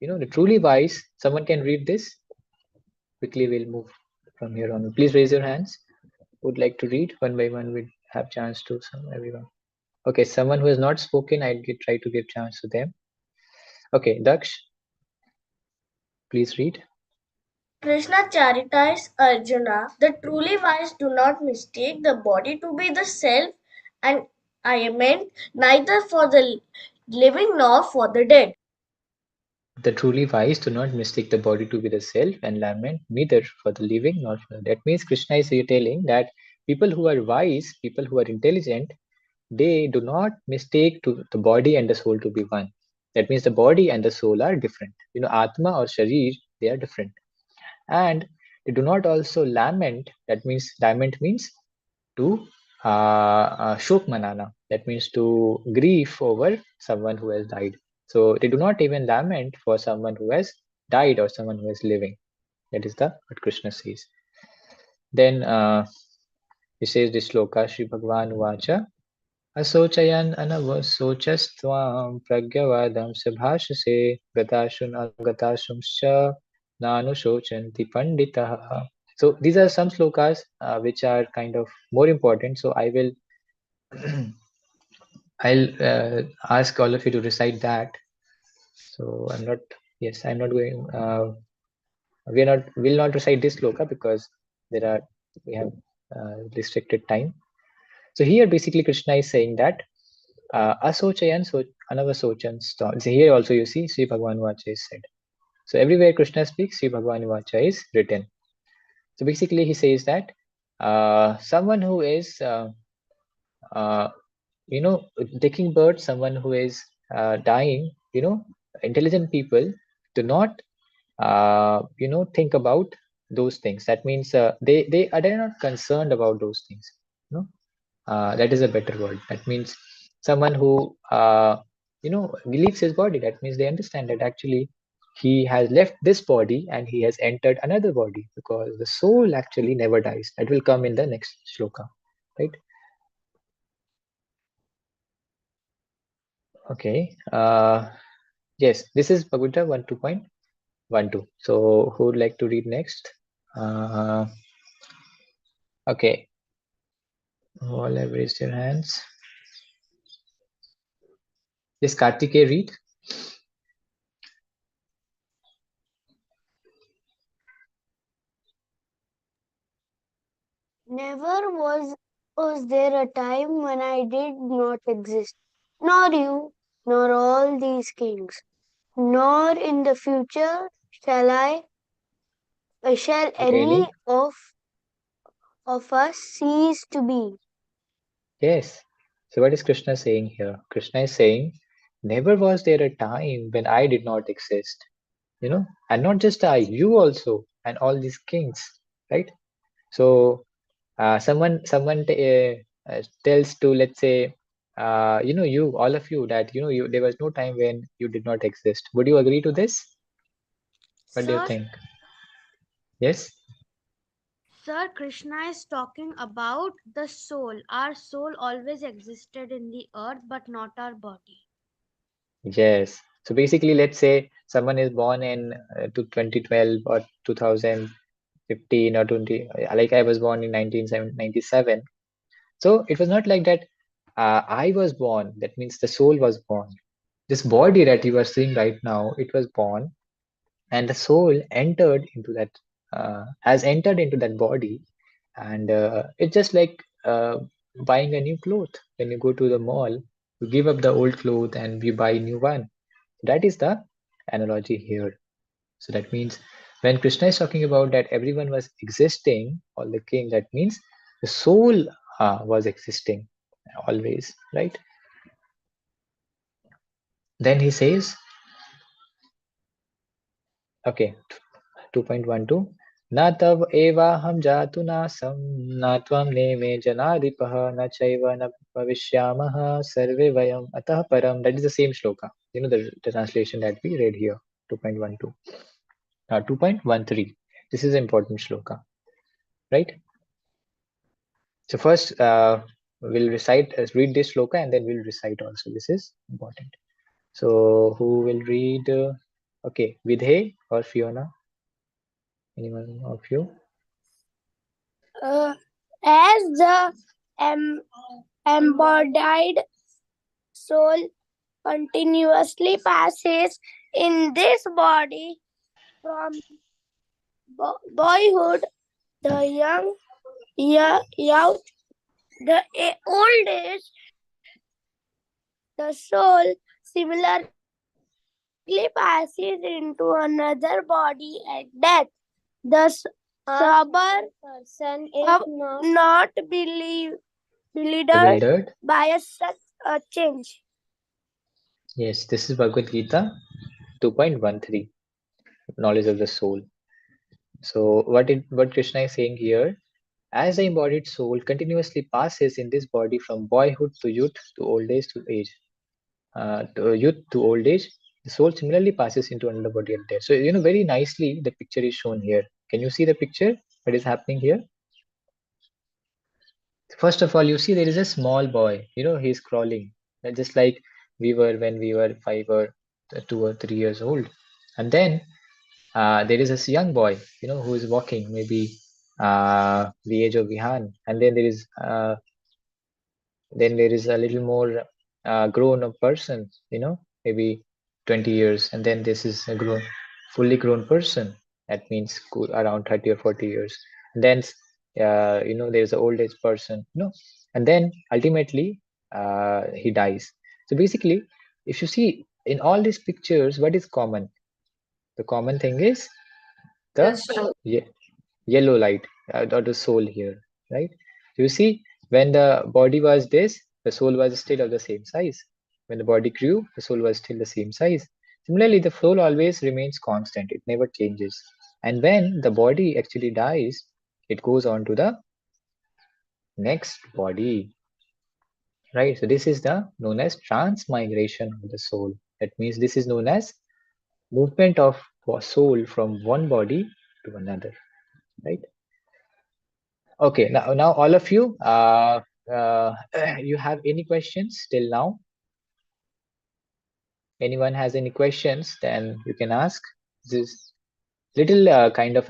The truly wise, someone can read this. Quickly, we'll move from here on. Please raise your hands. Would like to read one by one. have chance to everyone. Okay, someone who has not spoken, try to give chance to them. Okay, Daksh, please read. Krishna charities Arjuna. The truly wise do not mistake the body to be the self, and I meant neither for the living nor for the dead. The truly wise do not mistake the body to be the self and lament neither for the living nor for the dead. That means Krishna is here telling that people who are wise, people who are intelligent, they do not mistake to the body and the soul to be one. That means the body and the soul are different. Atma or Sharir, they are different. And they do not also lament. That means lament means to shok manana. That means to grieve over someone who has died. So they do not even lament for someone who has died or someone who is living. That is what Krishna says. Then he says this sloka, Shri Bhagavan Vacha, Asochayan anavasocastvam pragyavadam sabhashase gatashun agatashumscha nanusochanti panditaha. So these are some slokas which are kind of more important. So I'll ask all of you to recite that. So I'm not going. Will not recite this sloka because we have restricted time. So here basically Krishna is saying that asochayan so anavasochan stop. So here also you see Sri Bhagavan Vacha is said. So everywhere Krishna speaks, Sri Bhagavan Vacha is written. So basically he says that someone who is taking birth, someone who is dying, intelligent people do not think about those things. That means they're not concerned about those things. That is a better word. That means someone who leaves his body. That means they understand that actually he has left this body and he has entered another body, because the soul actually never dies. That will come in the next shloka, right? Okay. Yes, this is Bhagavad Gita 1.2.12. So who would like to read next? Okay. All have raised your hands. Yes, Kartikeya, read. Never was there a time when I did not exist, nor you, nor all these kings, nor in the future shall any Really? of us cease to be. Yes. So what is Krishna saying here? Krishna is saying, never was there a time when I did not exist. And not just I, you also, and all these kings, right? So someone tells to, let's say, you, all of you, that there was no time when you did not exist. Would you agree to this? What do you Sir, think? Yes. Sir, Krishna is talking about the soul. Our soul always existed in the earth, but not our body. Yes. So basically, let's say someone is born in 2012 or 2015 or 20, like I was born in 1997. So it was not like that. I was born. That means the soul was born. This body that you are seeing right now, it was born, and the soul has entered into that body, and it's just like buying a new cloth. When you go to the mall, you give up the old cloth and you buy a new one. That is the analogy here. So that means when Krishna is talking about that everyone was existing, all the king, that means the soul was existing always, right? Then he says, okay, 2.12, na tav evaham jatu nasam na tvam neme janadipah na chaiva na bhavishyamah sarve vayam atah param. That is the same shloka. The translation that we read here, 2.12. 2.13. This is an important shloka, right? So first we'll read this shloka, and then we'll recite also. This is important. So who will read? Okay, Vidhe or Fiona? Anyone of you? As the embodied soul continuously passes in this body from boyhood, the youth, the old age. The soul similarly passes into another body at death. The sober person is not bewildered Bewildered? by such a change. Yes, this is Bhagavad Gita 2.13, knowledge of the soul. So what Krishna is saying here, as the embodied soul continuously passes in this body from boyhood to youth to old age to age, to youth to old age, the soul similarly passes into another body at death. So very nicely the picture is shown here. Can you see the picture? What is happening here? First of all, you see there is a small boy. He's crawling, just like we were when we were 5 or 2 or 3 years old. And then there is this young boy, who is walking, maybe the age of Vihan. And then there is a little more grown up person, maybe 20 years. And then this is a fully grown person. That means around 30 or 40 years. And then, there's an old age person, and then ultimately he dies. So basically, if you see in all these pictures, what is common? The common thing is the yellow light, or the soul here, right? You see, when the body was this, the soul was still of the same size. When the body grew, the soul was still the same size. Similarly, the soul always remains constant, it never changes. And when the body actually dies, it goes on to the next body, right? So this is the known as transmigration of the soul. That means this is known as movement of soul from one body to another, right? Okay, now all of you, you have any questions till now? Anyone has any questions, then you can ask. This little kind of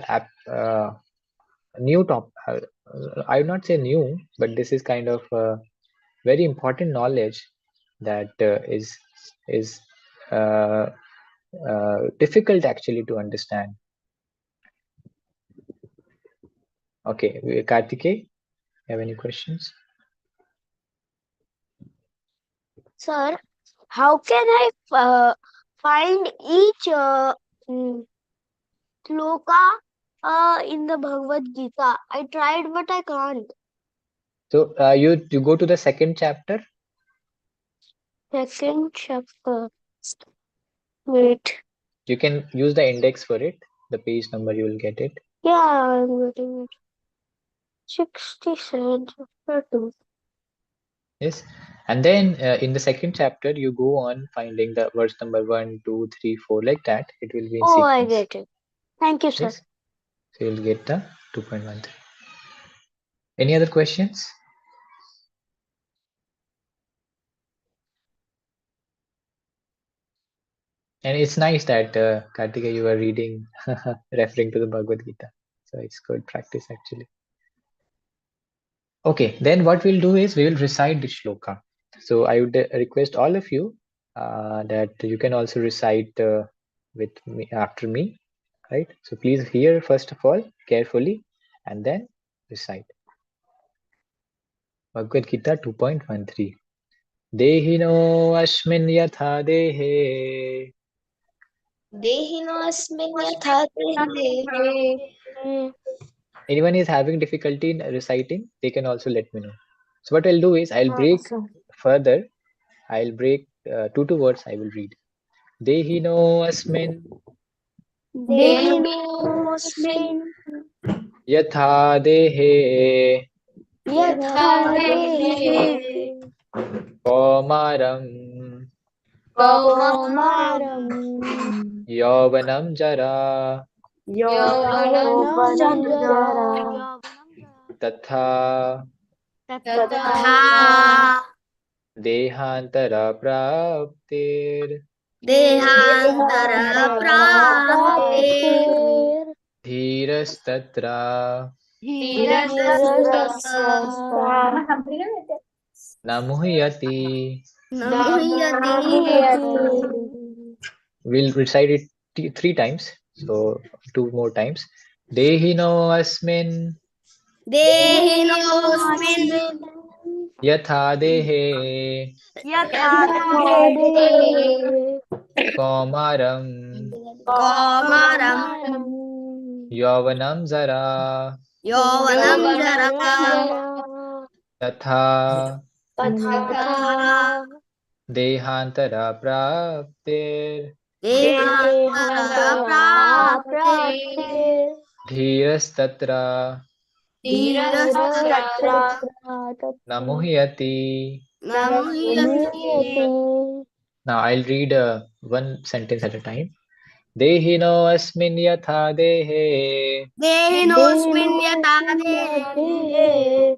new top. I would not say new, but this is kind of very important knowledge that is difficult actually to understand. Okay, Kartikeya, you have any questions? Sir, how can I find each sloka in the Bhagavad Gita? I tried, but I can't. So you go to the second chapter. Second chapter. Wait. You can use the index for it. The page number, you will get it. Yeah, I'm getting it. 67, chapter 2. Yes. And then in the second chapter, you go on finding the verse number 1, 2, 3, 4, like that. It will be in Oh, I sequence. get it. Thank you, sir. Yes. So you'll get the 2.13. Any other questions? And it's nice that Kartika, you are reading, referring to the Bhagavad Gita. So it's good practice actually. Okay, then what we'll do is we will recite the shloka. So I would request all of you that you can also recite with me after me, right? So please hear first of all carefully and then recite. Bhagavad Gita 2.13. Dehino asmin yatha dehe. Dehinosmin yatha dehe. Anyone is having difficulty in reciting, they can also let me know. So what I'll do is I'll break further. I'll break 2 words I will read. Dehino asmin Dehinosmin yatha dehe Yatha dehe kaumaram kaumaram yauvanam jara yauvanam jara tatha tatha dehantara praptir Dehantara praptir dhirastatra Namuhyati. Namuhyati. We'll recite it three times. So two more times. Dehino asmin Dehinosmin yatha dehe kaumaram Komaram yavanam zara Yovanam Jara तथा Tatha देहांतरा प्राप्तिर Dehantara Prapte धीरस्तत्र Dhirastatra न मुह्यति. Namuhyati. Now I'll read one sentence at a time. देहिनो अस्मिन् यथा देहे Dehinosmin Yata Dehe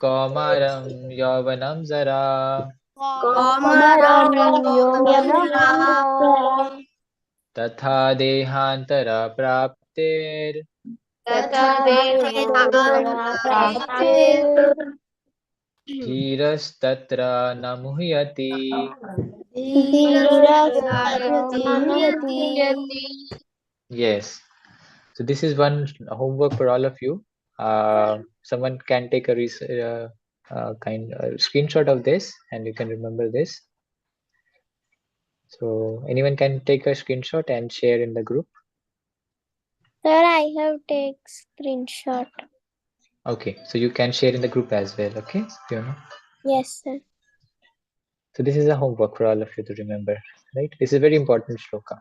कौमारं यौवनं जरा Komaram Yovanam Jara तथा देहांतरा प्राप्तिर धीरस्तत्र न मुह्यति. Yes. So this is one homework for all of you. Someone can take a screenshot of this, and you can remember this. So anyone can take a screenshot and share in the group. Sir, I have take screenshot. Okay, so you can share in the group as well. Okay, Fiona. Yes, sir. So this is a homework for all of you to remember, right? This is a very important shloka,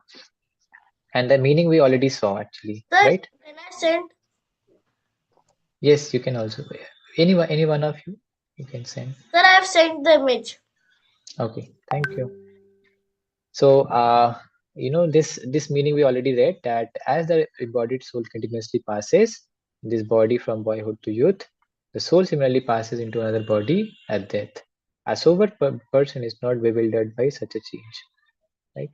and the meaning we already saw actually, Sir, right? can I send? Yes, you can also. Any one of you can send. Sir, I have sent the image. Okay, thank you. So, this meaning we already read, that as the embodied soul continuously passes this body from boyhood to youth, the soul similarly passes into another body at death. A sober person is not bewildered by such a change, right?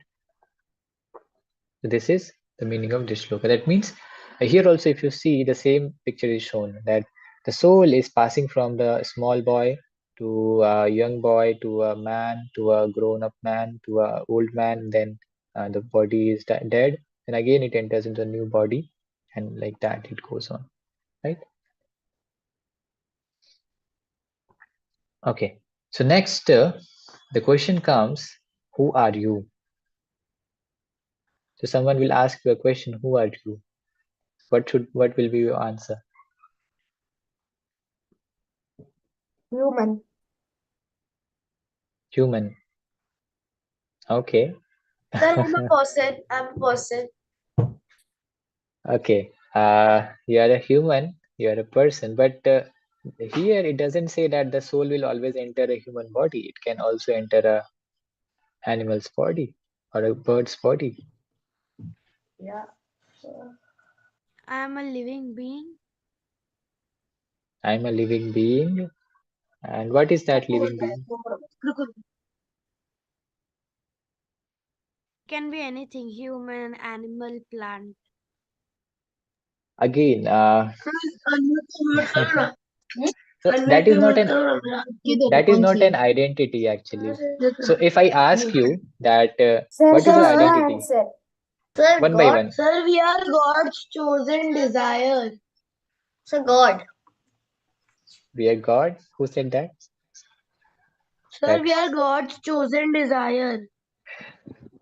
So this is the meaning of this shloka. That means here also, if you see, the same picture is shown, that the soul is passing from the small boy to a young boy, to a man, to a grown-up man, to a old man. Then the body is dead, and again it enters into a new body, and like that it goes on, right? Okay. So next, the question comes: who are you? So someone will ask you a question: who are you? What will be your answer? Human. Human. Okay. Sir, I'm a person. I'm a person. Okay. You are a human, you are a person, but here it doesn't say that the soul will always enter a human body. It can also enter a animal's body or a bird's body. Yeah. I am a living being. I'm a living being. And what is that living being? Can be anything, human, animal, plant. Again, so that is not an identity actually. So if I ask you that what is your identity? Sir, One by God. one. Sir, we are God's chosen desire. Sir, God. We are God. Who said that? Sir, we are God's chosen desire.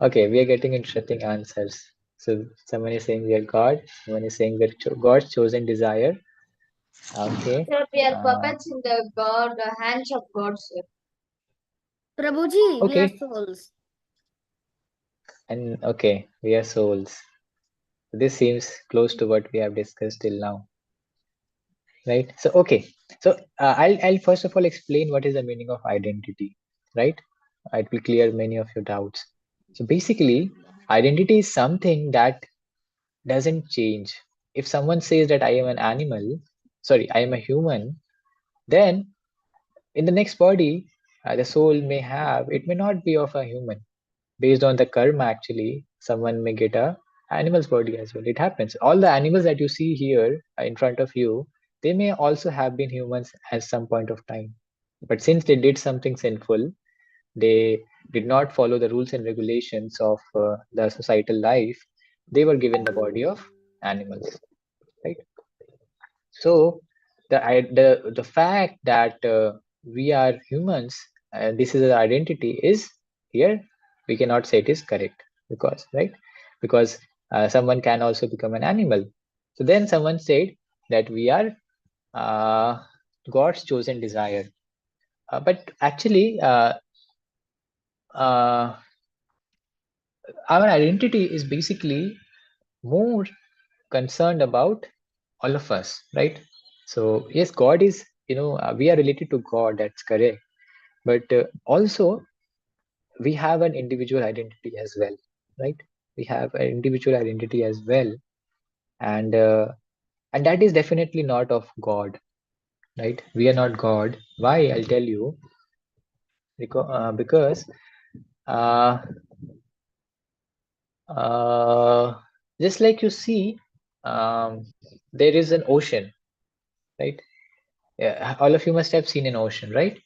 Okay, we are getting interesting answers. So someone is saying we are God, someone is saying we are God's chosen desire. Okay. Sir, we are puppets in the hands of God, sir. Prabhuji, we are Okay. souls. And okay, we are souls. This seems close to what we have discussed till now. Right? So okay. So I'll first of all explain what is the meaning of identity, right? It will clear many of your doubts. So basically, identity is something that doesn't change. If someone says that I am an animal, sorry, I am a human, then in the next body, the soul may have, it may not be of a human. Based on the karma, actually, someone may get a animal's body as well. It happens. All the animals that you see here in front of you, they may also have been humans at some point of time. But since they did something sinful, they did not follow the rules and regulations of the societal life, they were given the body of animals, right? So the fact that we are humans, this is our identity, is here we cannot say it is correct, because right, because someone can also become an animal. So then someone said that we are God's chosen desire, but actually uh, our identity is basically more concerned about all of us, right? So yes, God is, we are related to God, that's correct. But also we have an individual identity as well, right? We have an individual identity as well, and that is definitely not of God, right? We are not God. Why? I'll tell you. Because uh, uh, just like you see, there is an ocean, right? Yeah, all of you must have seen an ocean, right?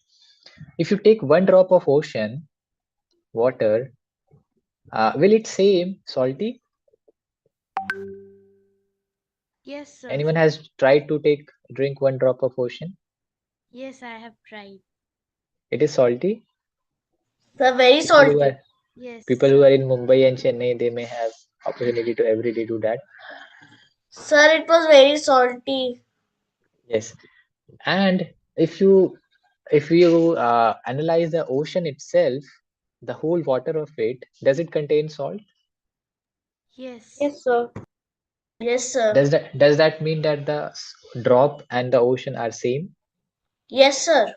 If you take one drop of ocean water, will it seem salty? Yes, sir. Anyone has tried to drink one drop of ocean? Yes, I have tried. It is salty. They're very People who salty. are Yes, people who sir. are in Mumbai and Chennai, they may have opportunity to every day do that. Sir, it was very salty. Yes, and if you analyze the ocean itself, the whole water of it, does it contain salt? Yes. Yes, sir. Yes, sir. Does that mean that the drop and the ocean are same? Yes, sir.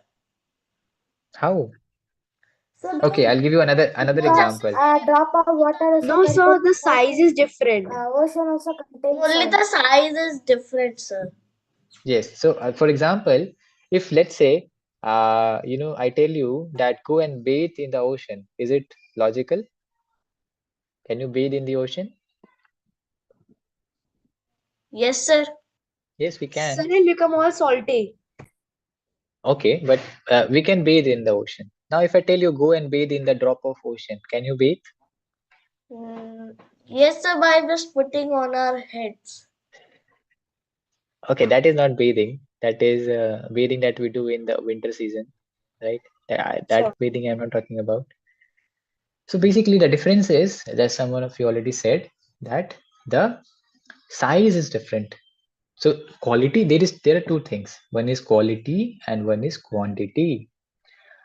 How? So Okay, I'll give you another because example. a drop of water also No, sir, contains the size is different. ocean also contains Only salt. the size is different, sir. Yes. So, for example, if let's say, I tell you that go and bathe in the ocean, is it logical? Can you bathe in the ocean? Yes, sir. Yes, we can. Sun will become all salty. Okay, but we can bathe in the ocean. Now, if I tell you go and bathe in the drop of ocean, can you bathe? Yes, sir, by just putting on our heads. Okay, that is not bathing. That is bathing that we do in the winter season, right? That Sure. bathing I'm not talking about. So basically, the difference is, as someone of you already said, that the size is different. So quality, there are two things. One is quality and one is quantity.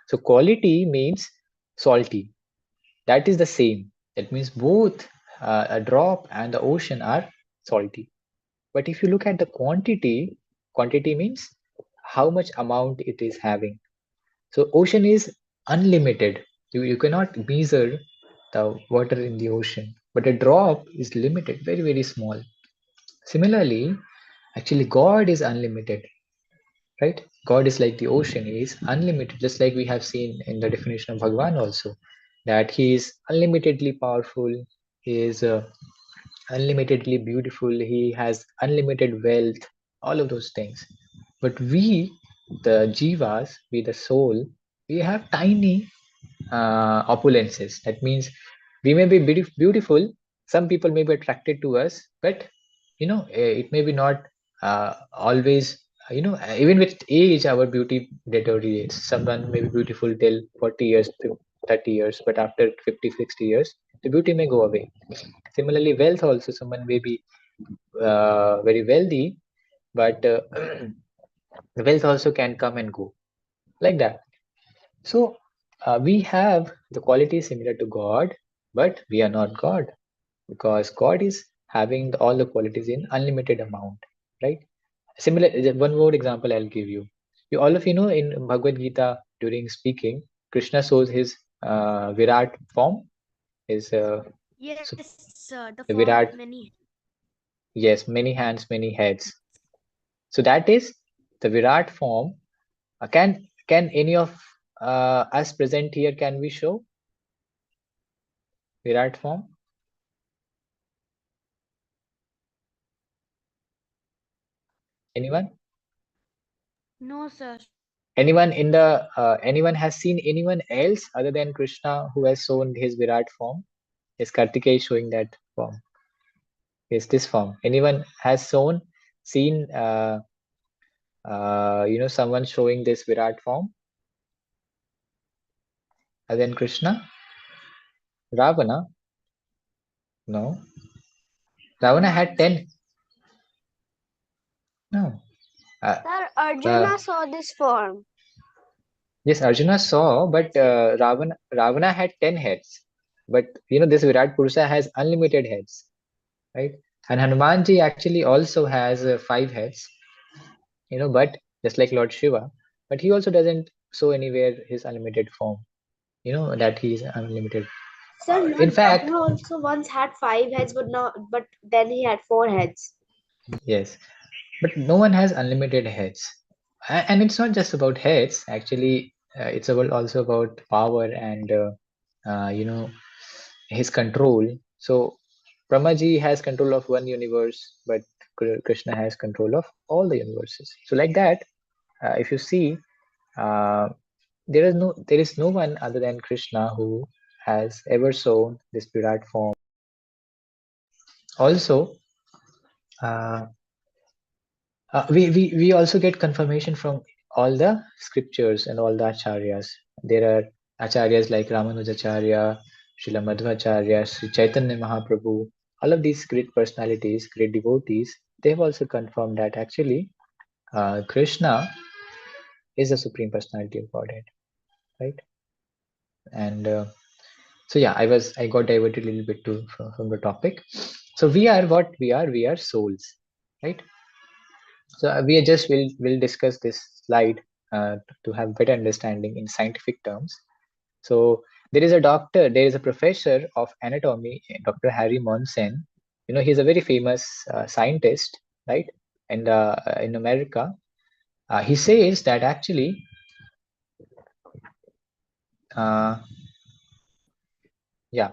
So quality means salty. That is the same. That means both a drop and the ocean are salty. But if you look at the quantity means how much amount it is having. So ocean is unlimited. You cannot measure the water in the ocean. But a drop is limited, very, very small. Similarly, actually God is unlimited, right? God is like the ocean, he is unlimited, just like we have seen in the definition of Bhagwan also, that he is unlimitedly powerful, he is unlimitedly beautiful, he has unlimited wealth, all of those things. But we, the jivas, we the soul, we have tiny opulences. That means we may be beautiful, some people may be attracted to us, but it may be not always, even with age our beauty deteriorates. Someone may be beautiful till 40 years to 30 years, but after 50, 60 years the beauty may go away. Similarly, wealth also, someone may be very wealthy, but the wealth also can come and go, like that. So we have the quality similar to God, but we are not God, because God is having all the qualities in unlimited amount, right? Similar, one more example I'll give you. You all of you know in Bhagavad Gita, during speaking, Krishna shows his Virat form, his Yes, so sir. The the form of Virat, many. yes, many hands, many heads. So that is the Virat form. Can any of us present here? Can we show Virat form? Anyone? No, sir. Anyone anyone has seen anyone else other than Krishna who has shown his Virat form? Yes, Kartikeya is showing that form. Yes, this form. Anyone has seen someone showing this Virat form other than Krishna? Ravana? No. Ravana had 10. No. Sir, Arjuna saw this form. Yes, Arjuna saw, but Ravana had 10 heads. But this Virat Purusha has unlimited heads, right? And Hanumanji actually also has 5 heads, but just like Lord Shiva, but he also doesn't show anywhere his unlimited form, that he is unlimited. Sir, In Lord fact, Brahma also once had 5 heads, but then he had 4 heads. yes, but no one has unlimited heads. And it's not just about heads, actually, it's also about power and, his control. So, Brahmaji has control of one universe, but Krishna has control of all the universes. So, like that, if you see, uh, there is no one other than Krishna who has ever shown this Virat form. Also, uh, we also get confirmation from all the scriptures and all the acharyas. There are acharyas like Ramanujacharya, Srila Madhvacharya, Sri Chaitanya Mahaprabhu. All of these great personalities, great devotees, they have also confirmed that actually Krishna is the supreme personality of Godhead, right? And so yeah, I got diverted a little bit from the topic. So we are what we are. We are souls, right? So we will discuss this slide to have better understanding in scientific terms. So there is a professor of anatomy, Dr. Harry Monsen. He's a very famous scientist, right? And in America, he says that actually, uh, yeah,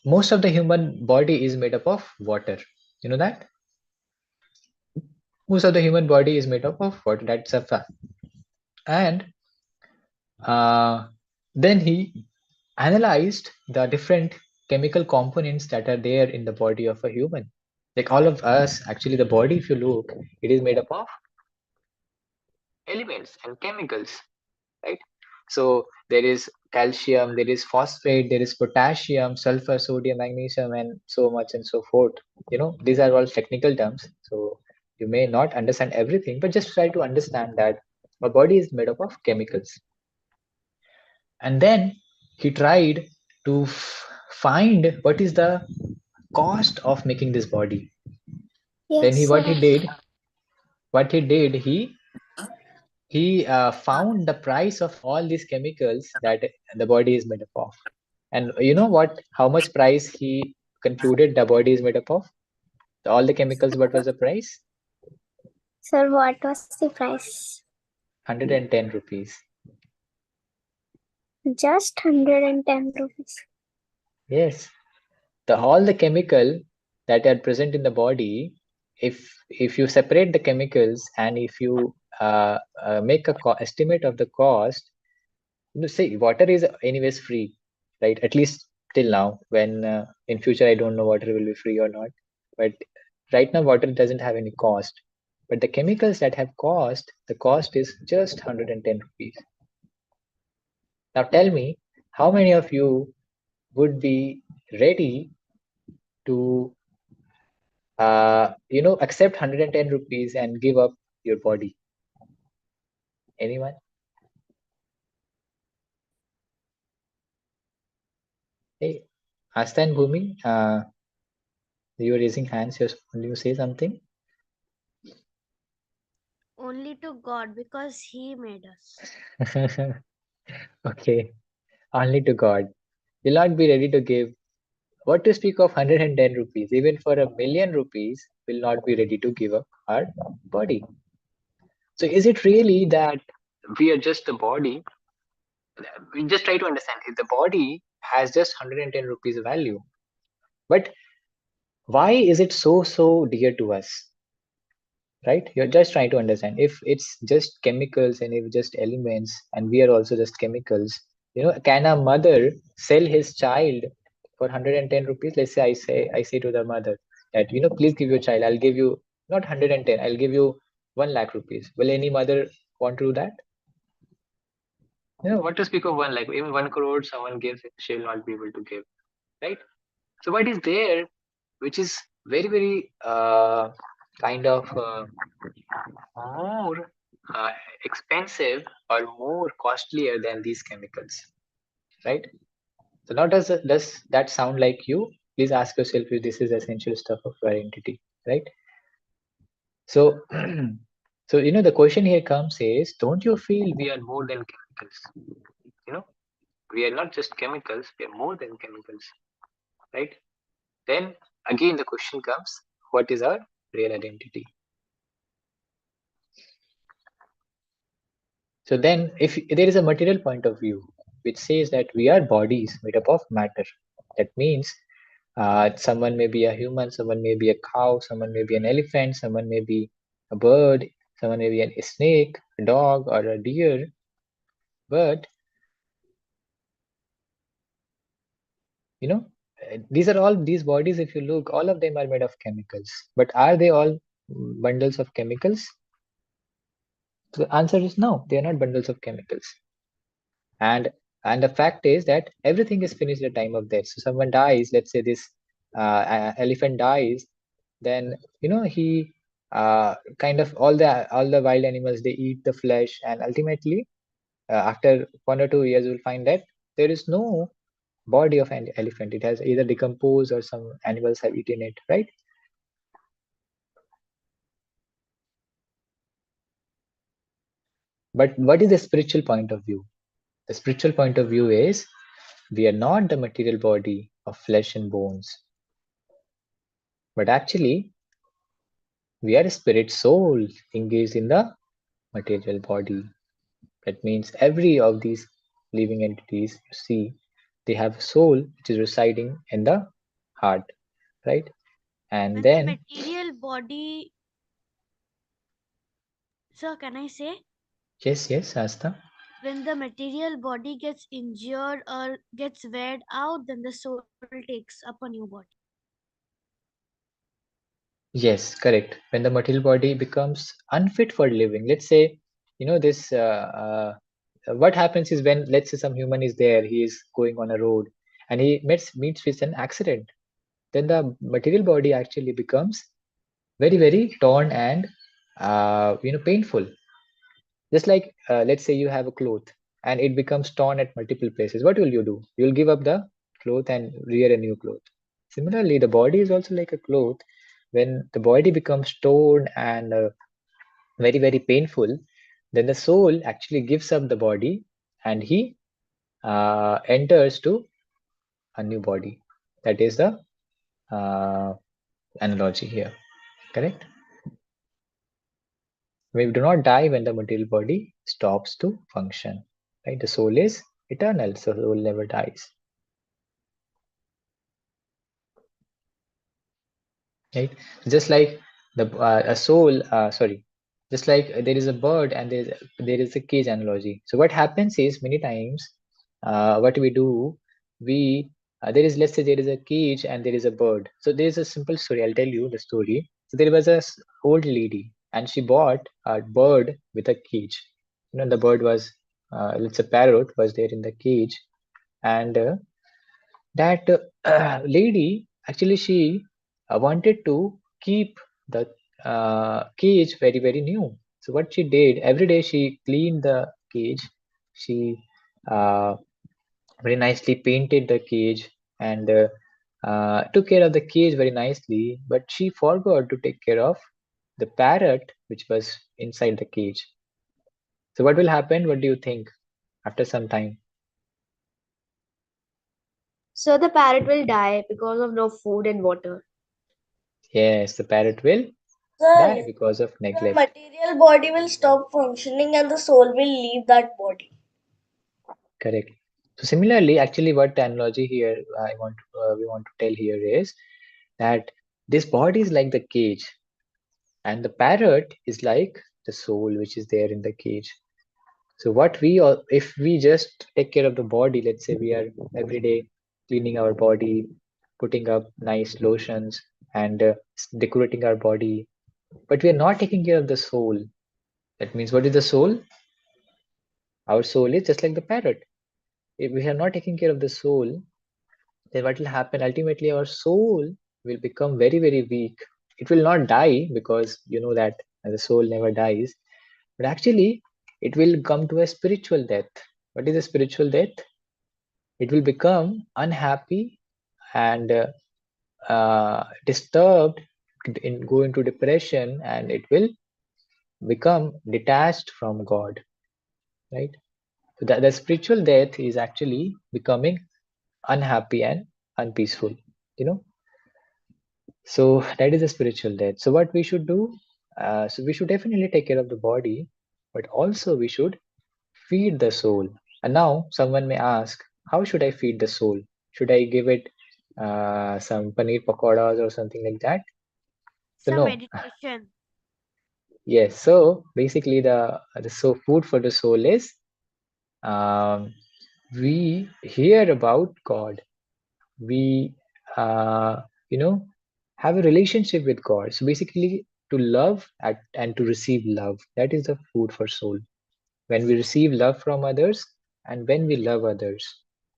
most of the human body is made up of water. You know that most of the human body is made up of water. That's a fact. And then he analyzed the different chemical components that are there in the body of a human. Like all of us, actually, the body, if you look, it is made up of elements and chemicals, right? So there is calcium, there is phosphate, there is potassium, sulfur, sodium, magnesium, and so much and so forth. These are all technical terms. So you may not understand everything, but just try to understand that our body is made up of chemicals. And then he tried to find what is the cost of making this body. Then Yes, what sir. he did, he found the price of all these chemicals that the body is made up of. And you know what? How much price he concluded the body is made up of? All the chemicals, what was the price? Sir, what was the price? 110 rupees. Just 110 rupees. Yes. All the chemical that are present in the body, if you separate the chemicals and if you make a estimate of the cost, say water is anyways free, right? At least till now. When in future I don't know water will be free or not, but right now water doesn't have any cost. But the chemicals that have cost, the cost is just 110 rupees. Now tell me, how many of you would be ready to accept 110 rupees and give up your body? Anyone? Hey, Asta and Bhumi, you are raising hands. Will you say something? Only to God, because He made us. Okay, only to God. Will not be ready to give. What to speak of 110 rupees? Even for 1,000,000 rupees, will not be ready to give up our body. So is it really that we are just the body? We just try to understand if the body has just 110 rupees value. But why is it so dear to us? right? You're just trying to understand if it's just chemicals and if just elements and we are also just chemicals, can a mother sell his child for 110 rupees? Let's say I say to the mother that, please give your child, I'll give you not 110, I'll give you 1 lakh rupees. Will any mother want to do that? What to speak of 1 lakh? Even 1 crore someone gives, she will not be able to give, right? So what is there which is very, very kind of more expensive or more costlier than these chemicals, right? So now does that sound like you? Please ask yourself if this is essential stuff of your identity, right? So, so the question here comes is, don't you feel we are more than chemicals? We are not just chemicals; we are more than chemicals, right? Then again, the question comes, what is our real identity? So then, if there is a material point of view which says that we are bodies made up of matter, that means someone may be a human, someone may be a cow, someone may be an elephant, someone may be a bird, someone may be a snake, a dog, or a deer. But these are all these bodies. If you look, all of them are made of chemicals. But are they all bundles of chemicals? So the answer is no. They are not bundles of chemicals. And the fact is that everything is finished at the time of death. So someone dies, let's say this elephant dies, then he kind of all the wild animals, they eat the flesh, and ultimately after 1 or 2 years you'll find that there is no body of an elephant. It has either decomposed or some animals have eaten it, right? But what is the spiritual point of view? The spiritual point of view is we are not the material body of flesh and bones, but actually we are a spirit soul engaged in the material body. That means every of these living entities you see, they have a soul which is residing in the heart, right? And When then the material body, sir, can I say? yes, Asta. When the material body gets injured or gets weared out, then the soul takes up a new body. Yes, correct. When the material body becomes unfit for living, let's say, this what happens is when, let's say, some human is there, he is going on a road and he meets with an accident, then the material body actually becomes very, very torn and painful. Just like let's say you have a cloth and it becomes torn at multiple places. What will you do? You'll give up the cloth and wear a new cloth. Similarly, the body is also like a cloth. When the body becomes torn and very, very painful, then the soul actually gives up the body and he enters to a new body. That is the analogy here, correct? We do not die when the material body stops to function, right? The soul is eternal, so the soul never dies, right? Just like the a soul, just like there is a bird and there is a cage analogy. So what happens is many times, what we do, we there is, let's say there is a cage and there is a bird. So there is a simple story. I'll tell you the story. So there was a old lady and she bought a bird with a cage. The bird was, let's say parrot was there in the cage, and that lady actually she wanted to keep the cage very, very new. So what she did, every day she cleaned the cage, she uh, very nicely painted the cage and took care of the cage very nicely, but she forgot to take care of the parrot which was inside the cage. So what will happen? What do you think after some time? So the parrot will die because of no food and water. Yes, the parrot will die Sir, because of the neglect. material body will stop functioning and the soul will leave that body. Correct. So similarly, actually, what the analogy here we want to tell here is that this body is like the cage, and the parrot is like the soul which is there in the cage. So what we all, if we just take care of the body, let's say we are every day cleaning our body, putting up nice lotions and decorating our body, but we are not taking care of the soul. That means what is the soul? Our soul is just like the parrot. If we are not taking care of the soul, then what will happen? Ultimately, our soul will become very, very weak. It will not die because you know that the soul never dies, but actually, it will come to a spiritual death. What is a spiritual death? It will become unhappy and disturbed, go into depression, and it will become detached from God, right? So that the spiritual death is actually becoming unhappy and unpeaceful, you know. So that is a spiritual death. So what we should do? So we should definitely take care of the body, but also we should feed the soul. And now someone may ask, how should I feed the soul? Should I give it some paneer pakoras or something like that? So Some no. meditation. Yes. So basically, the so food for the soul is um, we hear about God. We you know, have a relationship with God. So basically, to love and to receive love. That is the food for soul. When we receive love from others and when we love others.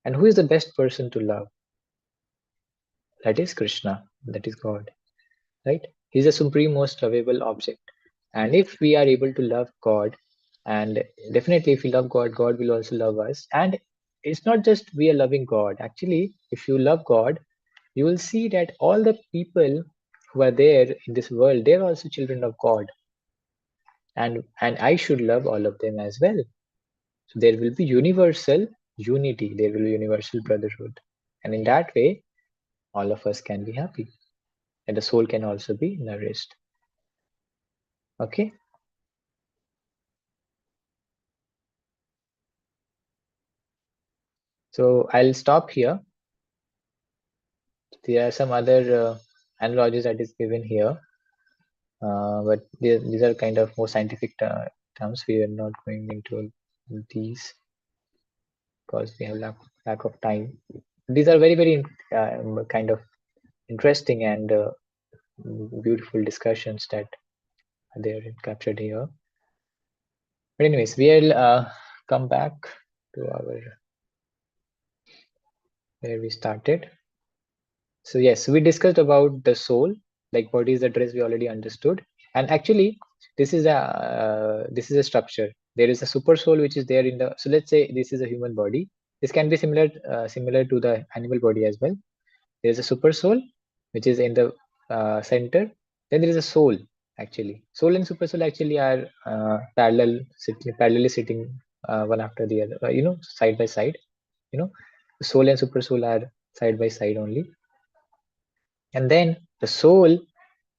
And who is the best person to love? That is Krishna. That is God. Right? He's the supreme most lovable object. And if we are able to love God, and definitely if we love God, God will also love us. And it's not just we are loving God. Actually, if you love God, you will see that all the people who are there in this world, they're also children of God. And I should love all of them as well. So there will be universal unity, there will be universal brotherhood. And in that way, all of us can be happy. And the soul can also be nourished. Okay? So I'll stop here. There are some other analogies that is given here, but these are kind of more scientific terms. We are not going into these because we have lack of time. These are very, very kind of interesting and beautiful discussions that are there captured here. But anyways, we'll come back to our where we started. So yes, we discussed about the soul, like what is the dress we already understood, and actually this is a structure. There is a super soul which is there in the. So let's say this is a human body. This can be similar to the animal body as well. There is a super soul which is in the center. Then there is a soul. Actually, soul and super soul actually are parallelly sitting one after the other. Side by side. Soul and super soul are side by side only. And then the soul,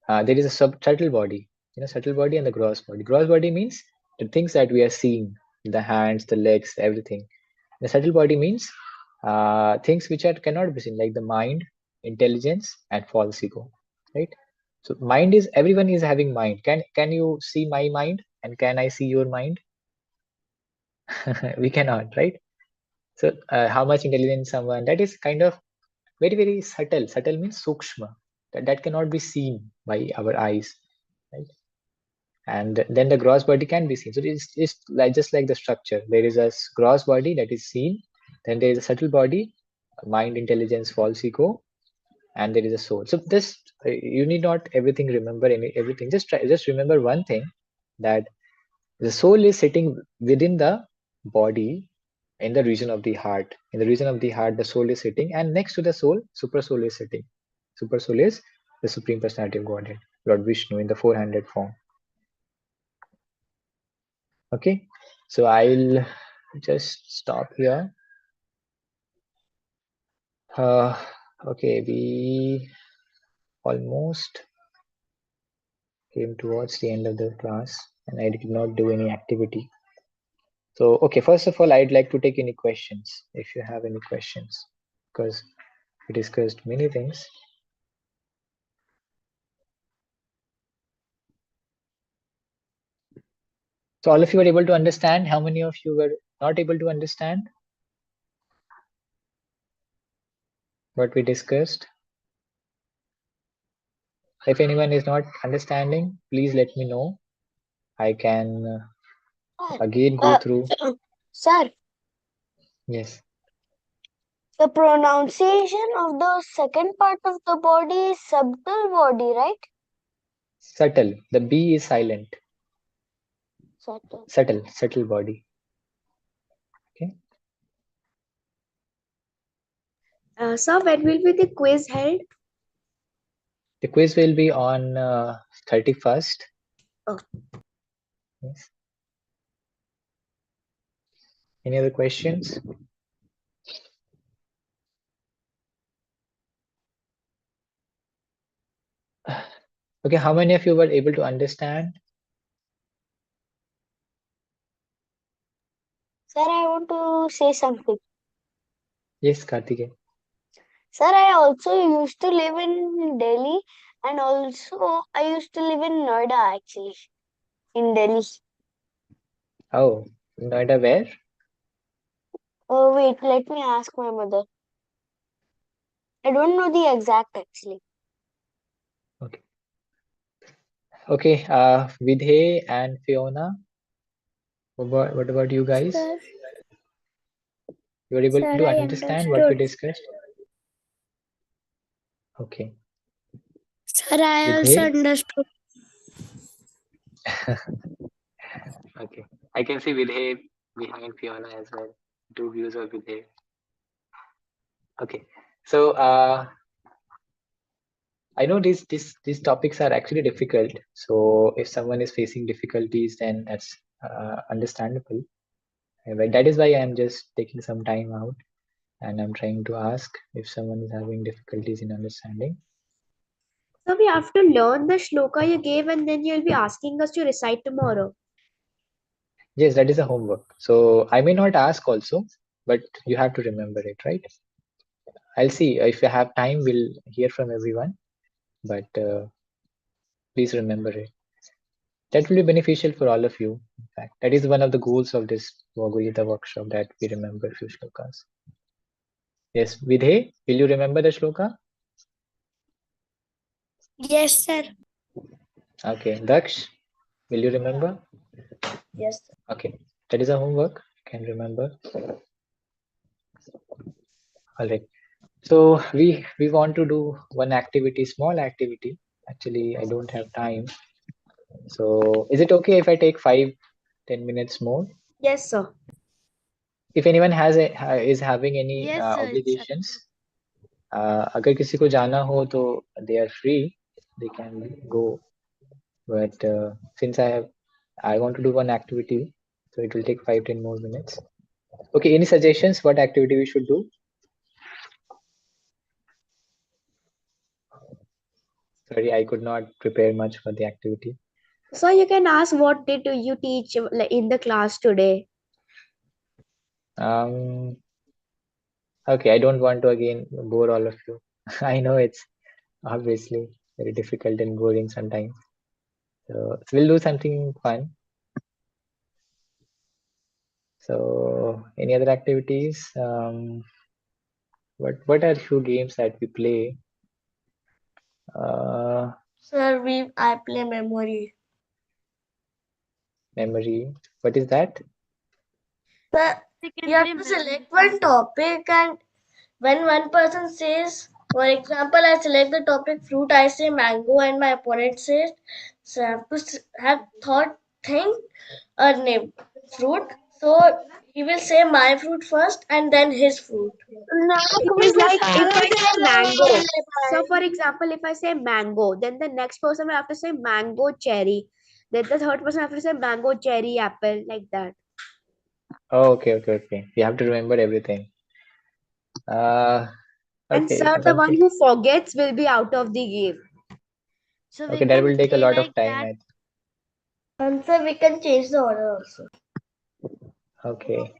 there is a subtle body, subtle body and the gross body. Gross body means the things that we are seeing, the hands, the legs, everything. The subtle body means things which cannot be seen, like the mind, intelligence, and false ego, right? So mind is, everyone is having mind. Can you see my mind? And can I see your mind? We cannot, right? So how much intelligence someone, that is kind of very, very subtle. Subtle means sukshma, that cannot be seen by our eyes, right? And then the gross body can be seen. So it's like just like the structure. There is a gross body that is seen. Then there is a subtle body, mind, intelligence, false ego, and there is a soul. So this you need not remember everything. Just remember one thing, that the soul is sitting within the body in the region of the heart. In the region of the heart, the soul is sitting, and next to the soul, super soul is sitting. Super soul is the Supreme Personality of Godhead, Lord Vishnu in the 400 form. Okay, so I'll just stop here. Okay, we almost came towards the end of the class, and I did not do any activity. So, okay, first of all, I'd like to take any questions, if you have any questions, because we discussed many things. So all of you were able to understand. How many of you were not able to understand what we discussed? If anyone is not understanding, please let me know. I can again go through. Sir, Yes, the pronunciation of the second part of the body is subtle body, right? subtle. The B is silent. Subtle. Subtle body. Okay. Sir, when will be the quiz held? The quiz will be on 31st. Oh. Yes. Any other questions? Okay, how many of you were able to understand? Sir, I want to say something. Yes, Kartikeya. Sir, I also used to live in Delhi and also I used to live in Noida actually, in Delhi. Oh, Noida where? Oh, wait, let me ask my mother. I don't know the exact actually. Okay. Okay, Vidhe and Fiona. What about you guys? Sir, You were able sir, to I understand what we understood. discussed? Okay. Sir, I also Vidhe? understood. Okay. I can see Vidhe behind Fiona as well. Two views of Vidhe. Okay. So I know these topics are actually difficult. So if someone is facing difficulties, then that's understandable. But that is why I'm just taking some time out and I'm trying to ask if someone is having difficulties in understanding. So we have to learn the shloka you gave and then you'll be asking us to recite tomorrow. Yes, that is a homework. So I may not ask also, but you have to remember it, right? I'll see if I have time. We'll hear from everyone, but please remember it. That will be beneficial for all of you. In fact, that is one of the goals of this Bhagavad Gita workshop, that we remember a few shlokas. Yes, Vidhe, will you remember the shloka? Yes, sir. Okay, Daksh, will you remember? Yes. Okay, that is a homework. You can remember. All right. So we want to do one activity, small activity. Actually, I don't have time. So is it okay if I take 5-10 minutes more? Yes, sir. If anyone is having any Yes, sir. obligations, अगर किसी को जाना हो तो they are free, they can go. But since I want to do one activity, so it will take 5-10 more minutes. Okay, any suggestions what activity we should do? Sorry, I could not prepare much for the activity. So you can ask what did you teach in the class today? Okay, I don't want to again bore all of you. I know it's obviously very difficult and boring sometimes. So we'll do something fun. So any other activities? What are few games that we play? Sir, I play memory. Memory. What is that? Sir, you have to select one topic and when one person says, for example, I select the topic fruit, I say mango and my opponent says, so I have to think a name, fruit. So he will say my fruit first and then his fruit. It is like if I say mango. So for example, if I say mango, then the next person will have to say mango cherry. Then the third person have to say mango cherry apple, like that. Oh, okay. You have to remember everything. And Okay, sir, the one complete. who forgets will be out of the game. So Okay, we that can will take a play lot of like time. that. And so we can change the order also. Okay.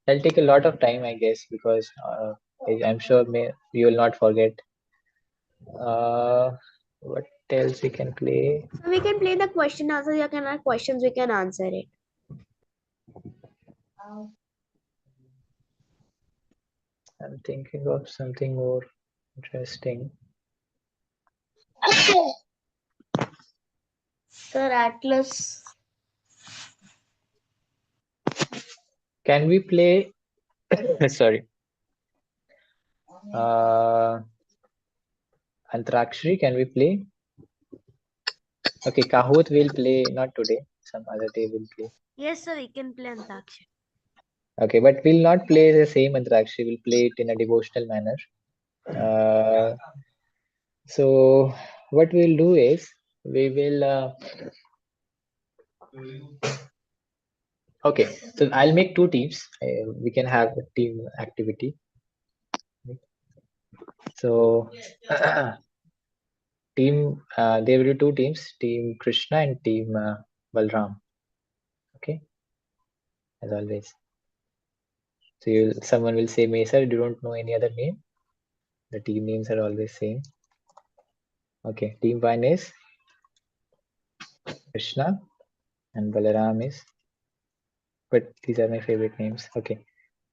That'll take a lot of time, I guess, because I'm sure you will not forget. What else we can play? So we can play the question answer. You can ask questions, we can answer it. I'm thinking of something more interesting. Sir, Atlas. Can we play? Sorry. Antakshari, can we play? Okay, Kahoot will play, not today, some other day we'll play. Yes, sir, we can play Antakshari. Okay, but we'll not play the same Antakshari, we'll play it in a devotional manner. So what we'll do is, we will, okay, so I'll make two teams. We can have a team activity. So team, there will be two teams, Team Krishna and Team Balram. Okay, as always. So someone will say, "Me, sir, you don't know any other name?" The team names are always same. Okay, Team 1 is Krishna and Balaram is, but these are my favorite names. Okay,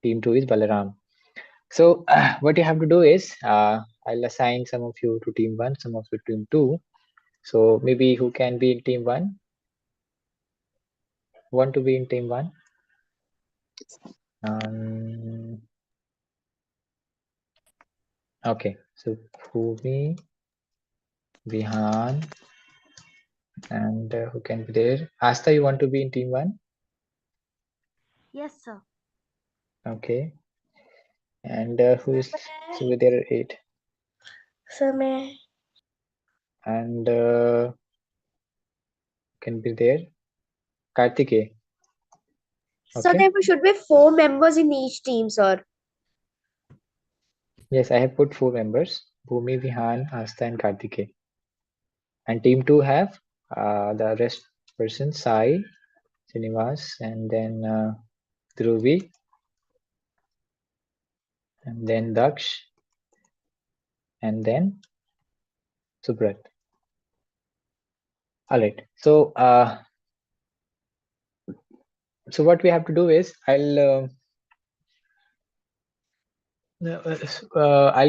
Team 2 is Balaram. So what you have to do is, I'll assign some of you to Team 1, some of you to Team 2. So maybe who can be in Team 1? Want to be in Team 1? Okay, so Bhumi, Vihan, and who can be there? Asta, you want to be in Team 1? Yes, sir. Okay. And who is, so there are 8. Sir, may And can be there? Kartike. So Okay. there should be 4 members in each team, sir. Yes, I have put 4 members: Bhumi, Vihan, Asta, and Kartike. And Team 2 have the rest persons: Sai, Srinivas, and then Dhruvi, and then Daksh, and then Subrat. All right. So so what we have to do is, I'll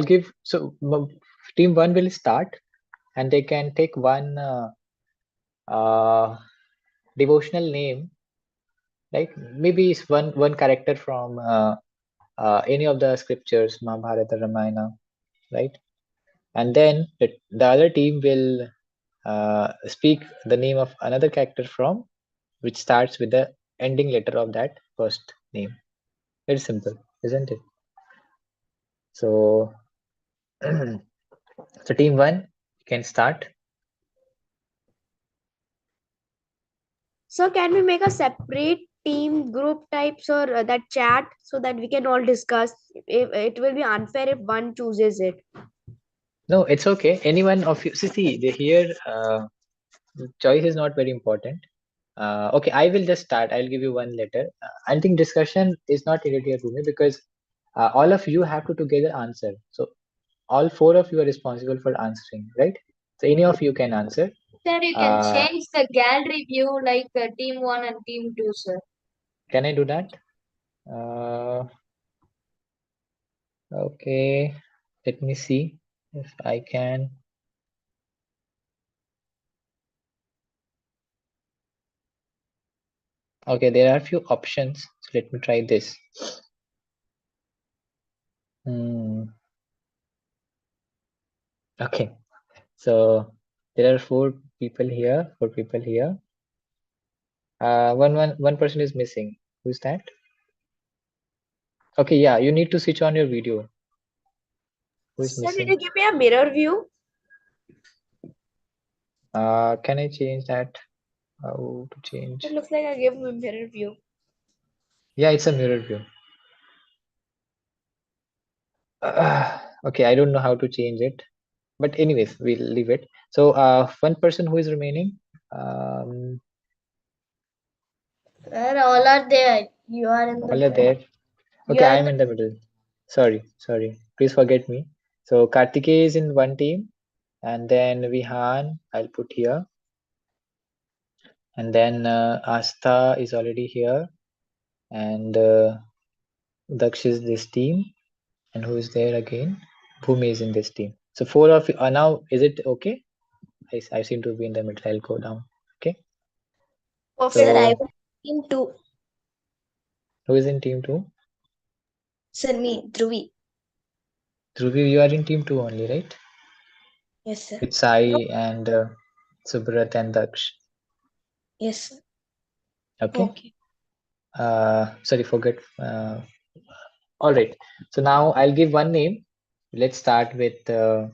give, so Team 1 will start, and they can take one devotional name, like maybe it's one character from any of the scriptures, Mahabharata, Ramayana, right? And then the other team will speak the name of another character from, which starts with the ending letter of that first name. Very simple, isn't it? So so Team 1 can start. So can we make a separate team group types or that chat so that we can all discuss? If it will be unfair if one chooses it. No, it's okay. Anyone of you, see, here choice is not very important. Okay, I will just start. I'll give you one letter. I think discussion is not needed here, Bhumi, because all of you have to together answer. So all 4 of you are responsible for answering, right? So any of you can answer. Sir, you can change the gallery view like Team 1 and Team 2, sir. Can I do that? Okay, let me see if I can. Okay, there are a few options. So let me try this. Okay, so there are 4 people here. 4 people here. One person is missing. Who's that? Okay, yeah, you need to switch on your video. Who is Sir, missing? did you give me a mirror view? Can I change that? How to change? It looks like I gave him a mirror view. Yeah, it's a mirror view. Okay, I don't know how to change it, but anyways, we'll leave it. So one person who is remaining. Sir, all are there. You are in the All are there. You Okay, are I in am in the middle. Sorry. Please forget me. So Kartikeya is in one team, and then Vihan, I'll put here, and then Asta is already here, and Daksh is this team, and who is there again? Bhumi is in this team. So 4 of you are now. Is it okay? I seem to be in the middle. I'll go down. Okay. Perfect. Sir, I So was team 2. who is in team 2? Sir, me, Dhruvi. Dhruvi, you are in team 2 only, right? Yes, sir. With Sai and Subrat and Daksh. Yes, sir. Okay. Okay. Sorry, forget. All right. So now I'll give one name. Let's start with whom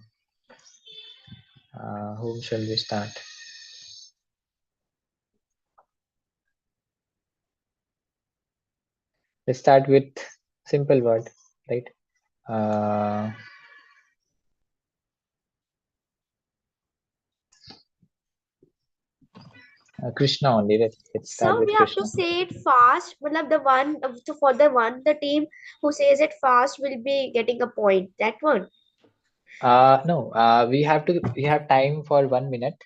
shall we start? Let's start with simple word, right? Krishna only. Let's start So with we have to Krishna. say it fast. Matlab the one so for the team who says it fast will be getting a point. That one. No, we have time for 1 minute.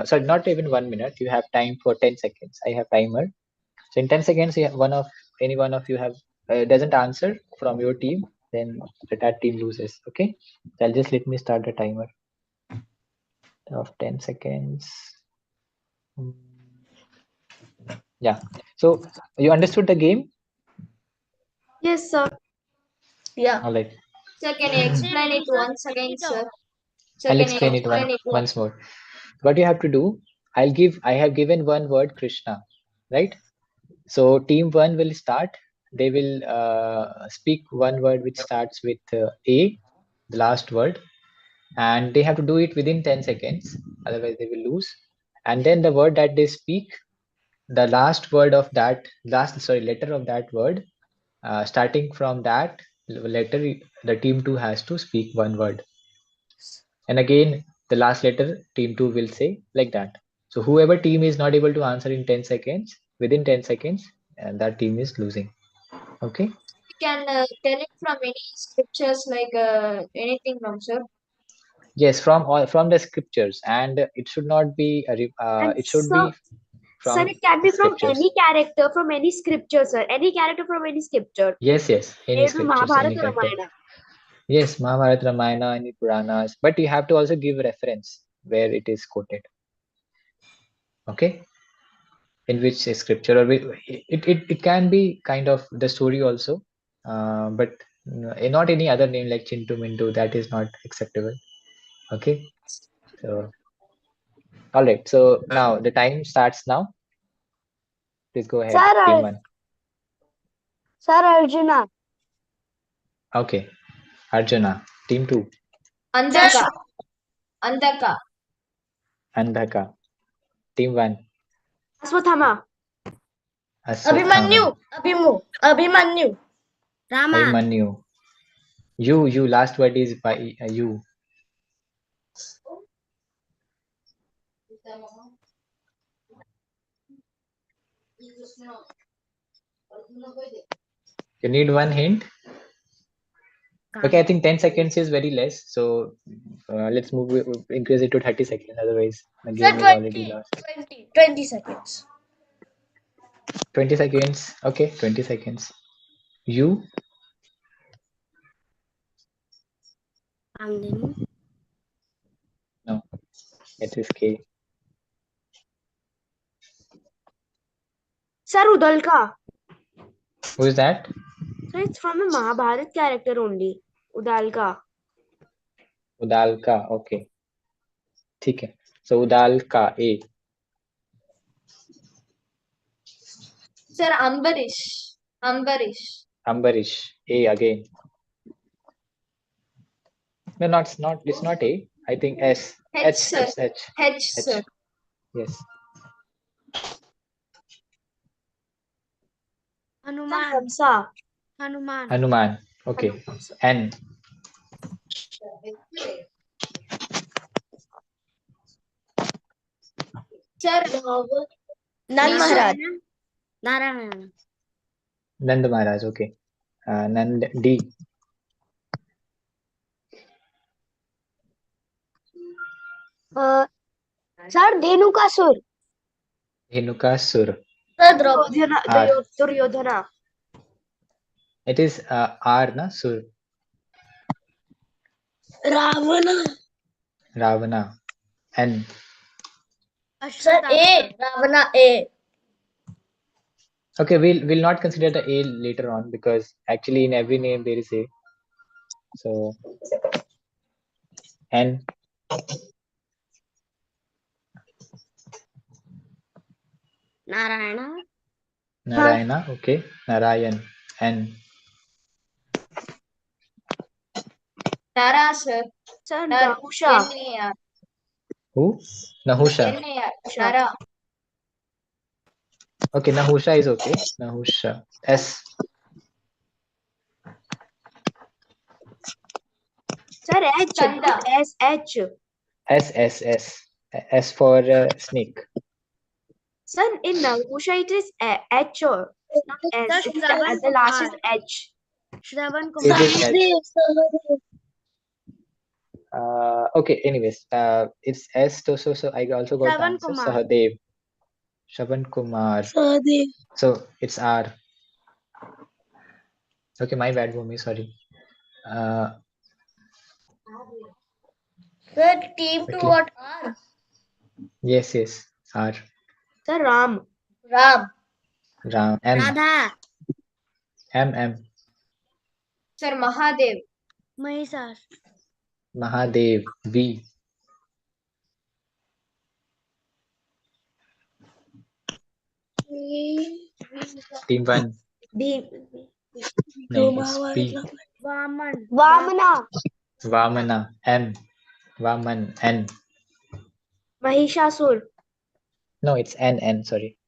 Sorry, not even 1 minute. You have time for 10 seconds. I have timer. So in 10 seconds, you have any one of you have doesn't answer from your team, then that team loses. Okay. So I'll just let me start the timer of 10 seconds. Mm, Yeah. So you understood the game? Yes, sir. Yeah. All right. Sir, can you Sir, explain you it should once spell again, it sir? out. Sir, I'll can you explain it explain it once? once more. What you have to do, I have given one word Krishna, right? So team one will start. They will speak one word which starts with A, the last word, and they have to do it within 10 seconds. Otherwise, they will lose. And then the word that they speak, the last word of that letter of that word, starting from that letter, the team two has to speak one word. And again, the last letter team two will say like that. So whoever team is not able to answer in 10 seconds, within 10 seconds, and that team is losing. Okay. You can tell it from any scriptures, like anything from, sir. Yes, from the scriptures, and it should not be And it should sir, be sir, from it can be from scriptures. any character, from any scripture, sir. Any character from any scripture. Yes, any Either scriptures, any Mahabharata or character. Ramayana. Yes, Mahabharata, Ramayana, any Puranas, but you have to also give reference where it is quoted. Okay, in which scripture, or it can be kind of the story also, but not any other name like Chintu Mintu. That is not acceptable. Okay, so all right. So now the time starts now. Please go ahead, team one. Sir Arjuna. Okay, Arjuna, team two. Andaka. Andaka. Andhaka, team one. Aswathama. Abhimanyu. Aswathama, Abhimanyu. Rama. Abhimanyu. You last word is by you. You need one hint. Okay, I think 10 seconds is very less. So let's increase it to 30 seconds. Otherwise, the Sir, game is already lost. 20 seconds. 20 seconds. Okay, 20 seconds. You, Angani. no, it is K. Sir Udalka. Who is that? So it's from a Mahabharata character only. Udalka. Udalka. Okay, ठीक है. So Udalka A. Sir, Ambarish. Ambarish. Ambarish A again. No, not. It's not A. I think S. H, sir. H. H, sir. Yes. Hanuman. Hamsa. Hanuman. Hanuman. Okay. N. Sir, Nan Maharaj. Narayana. Nand Maharaj. Okay. Nand D. Sir, Dhenukasur. Dhenukasur. Sir, Draupadi. R. Duryodhana. It is R, na? Sur. Ravana. Ravana. N. Sir, A. Ravana A. Okay, we'll not consider the A later on because actually in every name there is A. So N. Narayana. Narayana. Okay. Narayan. N. Nara, sir. Sir, Nahusha. N-A-R. Who? Nahusha. N-A-R. Nara. Okay, Nahusha is okay. Nahusha. S. Sir, H. Skanda. Not S, H. S. S. S. S for snake. Sir, in Nahusha it is H, not S. Sir, It is Shravan the last is Kumar. H. Shravan It Kumar. is H. Okay, anyways, it's S. So I also got the Shravan answer. Kumar. Sahadev. Shravan Kumar. Sahadev. So it's R. Okay, my bad, Bhumi. Sorry. Sir, team 2 Quickly. what R? Yes, yes. R. Sir, Ram. Ram. Ram. M. Radha. M. Sir, Mahadev. Mahesar. Mahadev. V. Team 1. B. No, it's P. Vaman. Vamana. Vamana. M. Vaman. N. Mahishasur. No, it's N. Sorry.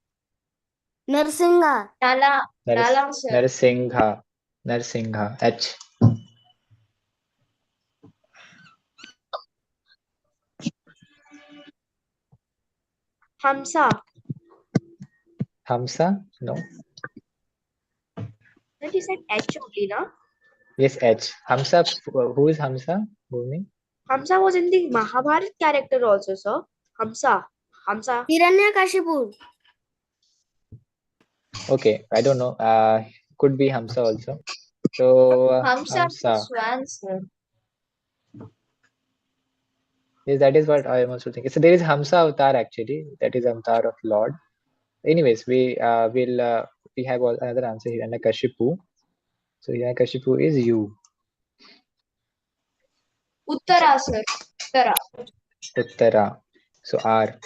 Narsingha. Nala. Nala, sir. Narsingha. Narsingha. H. Hamsa. Hamsa? No. Then you said H only, no? Yes, H. Hamsa. Who is Hamsa? Bhumi? Hamsa was in the Mahabharata character also, sir. Hamsa. Hiranyakashipu. Okay, I don't know. Could be Hamsa also. So Hamsa. Hamsa. Swan, sir. Yes, that is what I am also thinking. So there is Hamsa avatar actually. That is avatar of Lord. Anyways, we have another answer here. Kashipu. So Kashipu is U. Uttara, sir. Uttara. Uttara. So R.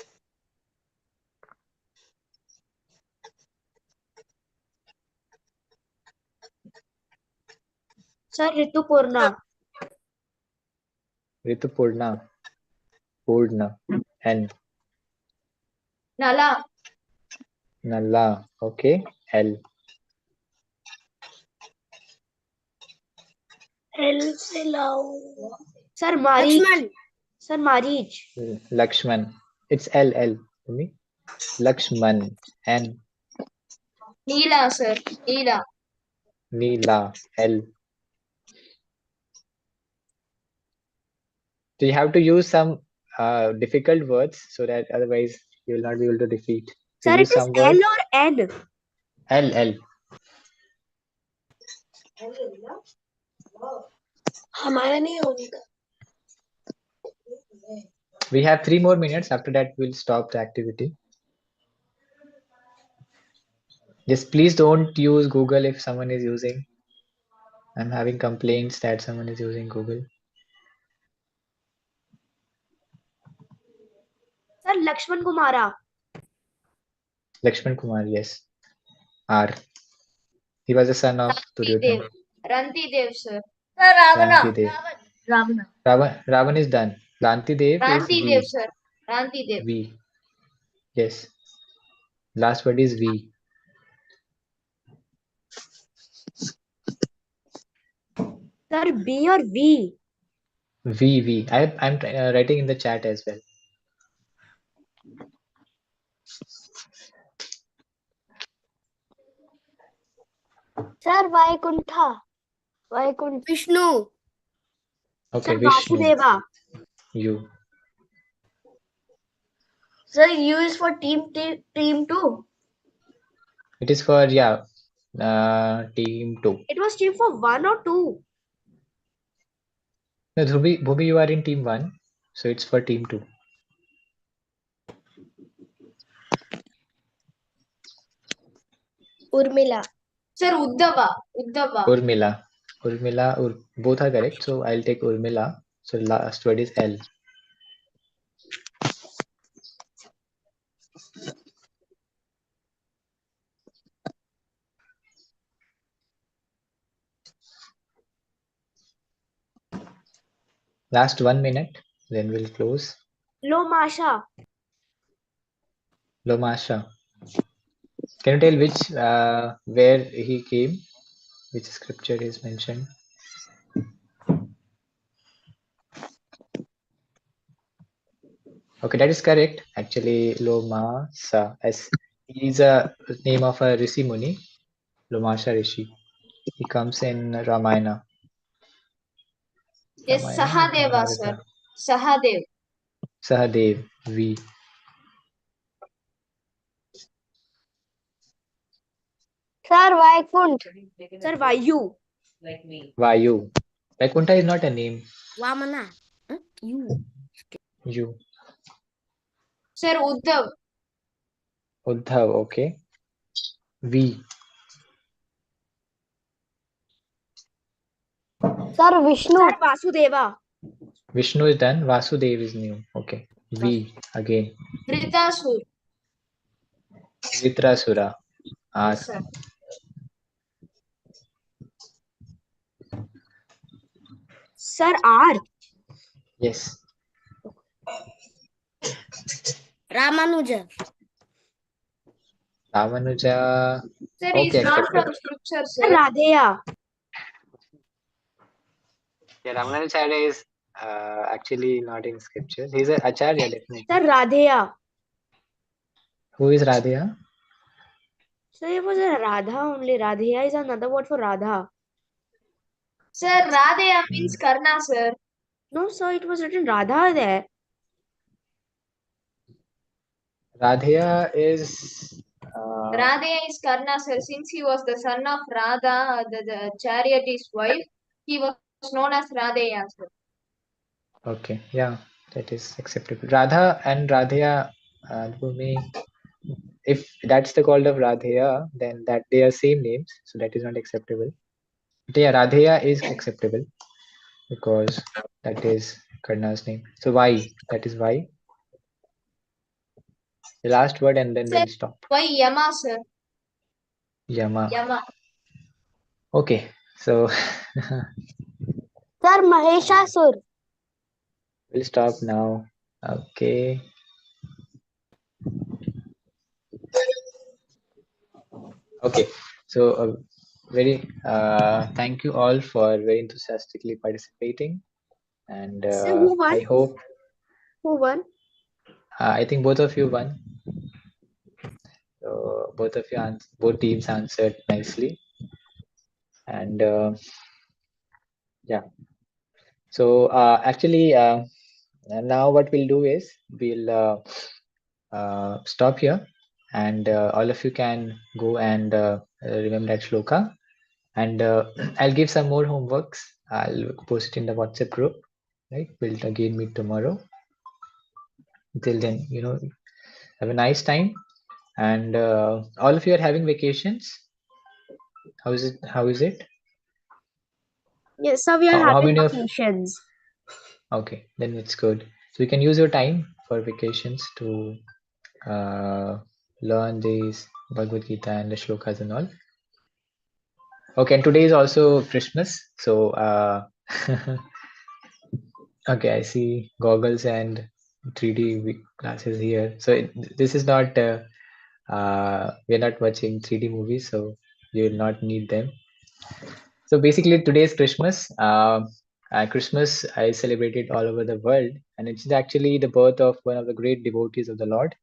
Sir, Ritupurna. Ritupurna. Purna. N. Nala. Nalla. Okay. L. Sir, Marich. Lakshman. Sir, Marich. Lakshman. It's L. For me. Lakshman. N. Neela, sir. Neela. Neela. L. So you have to use some difficult words so that otherwise you will not be able to defeat. So Sir, it use is some L words. or N? L. हमारा नहीं होगा. We have 3 more minutes. After that, we'll stop the activity. Just please don't use Google if someone is using. I'm having complaints that someone is using Google. Sir, Lakshman Kumara. Lakshman Kumar, yes. R. He was the son of Duryodhana. Rantidev, sir. Sir, Ravana. Rantidev. Ravana. Ravan is done. Rantidev is Rantidev, V. sir. Rantidev. V. Yes. Last word is V. Sir, B or V? V. I'm writing in the chat as well. Sir, Vaikuntha. Vaikuntha. Vishnu. Okay, Sir, Vishnu. Vasudeva. U. Sir, U is for team 2. It is for, yeah, team 2. It was team for 1 or 2. No, Bhubi, you are in team 1, so it's for team 2. Urmila. Sir, Uddhava. Urmila. Both are correct. So I'll take Urmila. So last word is L. Last 1 minute, then we'll close. Lomasha. Lomasha. Can you tell which where he came? Which scripture is mentioned? Okay, that is correct. Actually, Lomasa, as he is a name of a Rishi Muni, Lomasha Rishi. He comes in Ramayana. Yes, Ramayana or Sahadeva, sir. Mahabharata? Sahadev. Sahadev, V. Sir, Vaikunth. Sir, Vayu. Vayu. Vaikuntha is not a name. Vamana. You. You. Sir, Uddhav. Uddhav, okay. V. Sir, Vishnu. Sir, Vasudeva. Vishnu is done. Vasudev is new. Okay. V again. Vritasur. Vritrasura. R. Yes, sir. Sir, R. Yes. Ramanuja. Ramanuja. Sir, Okay, it's not accepted. from scripture, Sir, sir. Radheya. Yeah, Ramanujacharya is actually not in scripture. He's an Acharya, definitely. Sir, Radheya. Who is Radhya? Sir, it was a Radha only. Radheya is another word for Radha. Sir, Radheya means Karna, sir. No, sir, it was written Radha there. Radhya is. Radheya is Karna, sir. Since he was the son of Radha, the chariot's wife, he was known as Radheya, sir. Okay, yeah, that is acceptable. Radha and Radhya, Bhumi, if that's the call of Radhya, then that they are same names, so that is not acceptable. But yeah, Radheya is acceptable because that is Karna's name. So why? That is why. The last word and then Sir, we'll stop. why Yama, sir? Yama. Yama. Okay, so Sir, Maheshasur. we'll stop now. Okay. Okay, so thank you all for very enthusiastically participating, and Sir, who won? I hope Who won? I think both of you won. So both of you both teams answered nicely, and yeah. So actually, now what we'll do is we'll stop here, and all of you can go and remember that shloka. And I'll give some more homeworks. I'll post it in the WhatsApp group. Right? We'll again meet tomorrow. Till then, have a nice time. And all of you are having vacations. How is it? How is it? Yes, sir, we are How having many of? vacations. Okay, then it's good. So you can use your time for vacations to learn these Bhagavad Gita and the shlokas and all. Okay, and today is also Christmas. So okay, I see goggles and 3D glasses here. So this is not, we're not watching 3D movies, so you will not need them. So basically today is Christmas. Christmas is celebrated all over the world, and it's actually the birth of one of the great devotees of the Lord,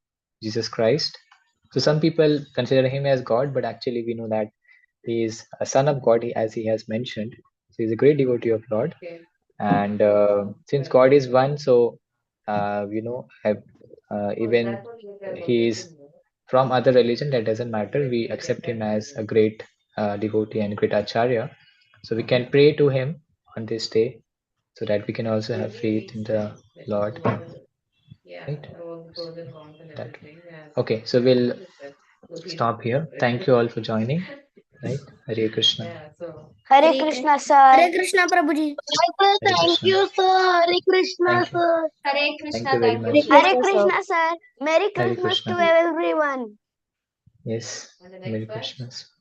Jesus Christ. So some people consider him as God, but actually we know that he is a son of God, as he has mentioned. So he's a great devotee of Lord. And since God is one, so even he is from other religion, that doesn't matter. We accept him as a great devotee and great acharya. So we can pray to him on this day so that we can also have faith in the Lord. Right? That. Okay, so we'll stop here. Thank you all for joining. Right? Hare Krishna. Hare Krishna, sir. Hare Krishna, Prabhuji. Hare Thank Krishna. you, sir. Hare Krishna, Thank you. sir. Hare Thank Krishna, you very thank much. you. Hare Krishna, sir. Merry Hare Christmas to Krishna. everyone. Yes. Merry Christmas.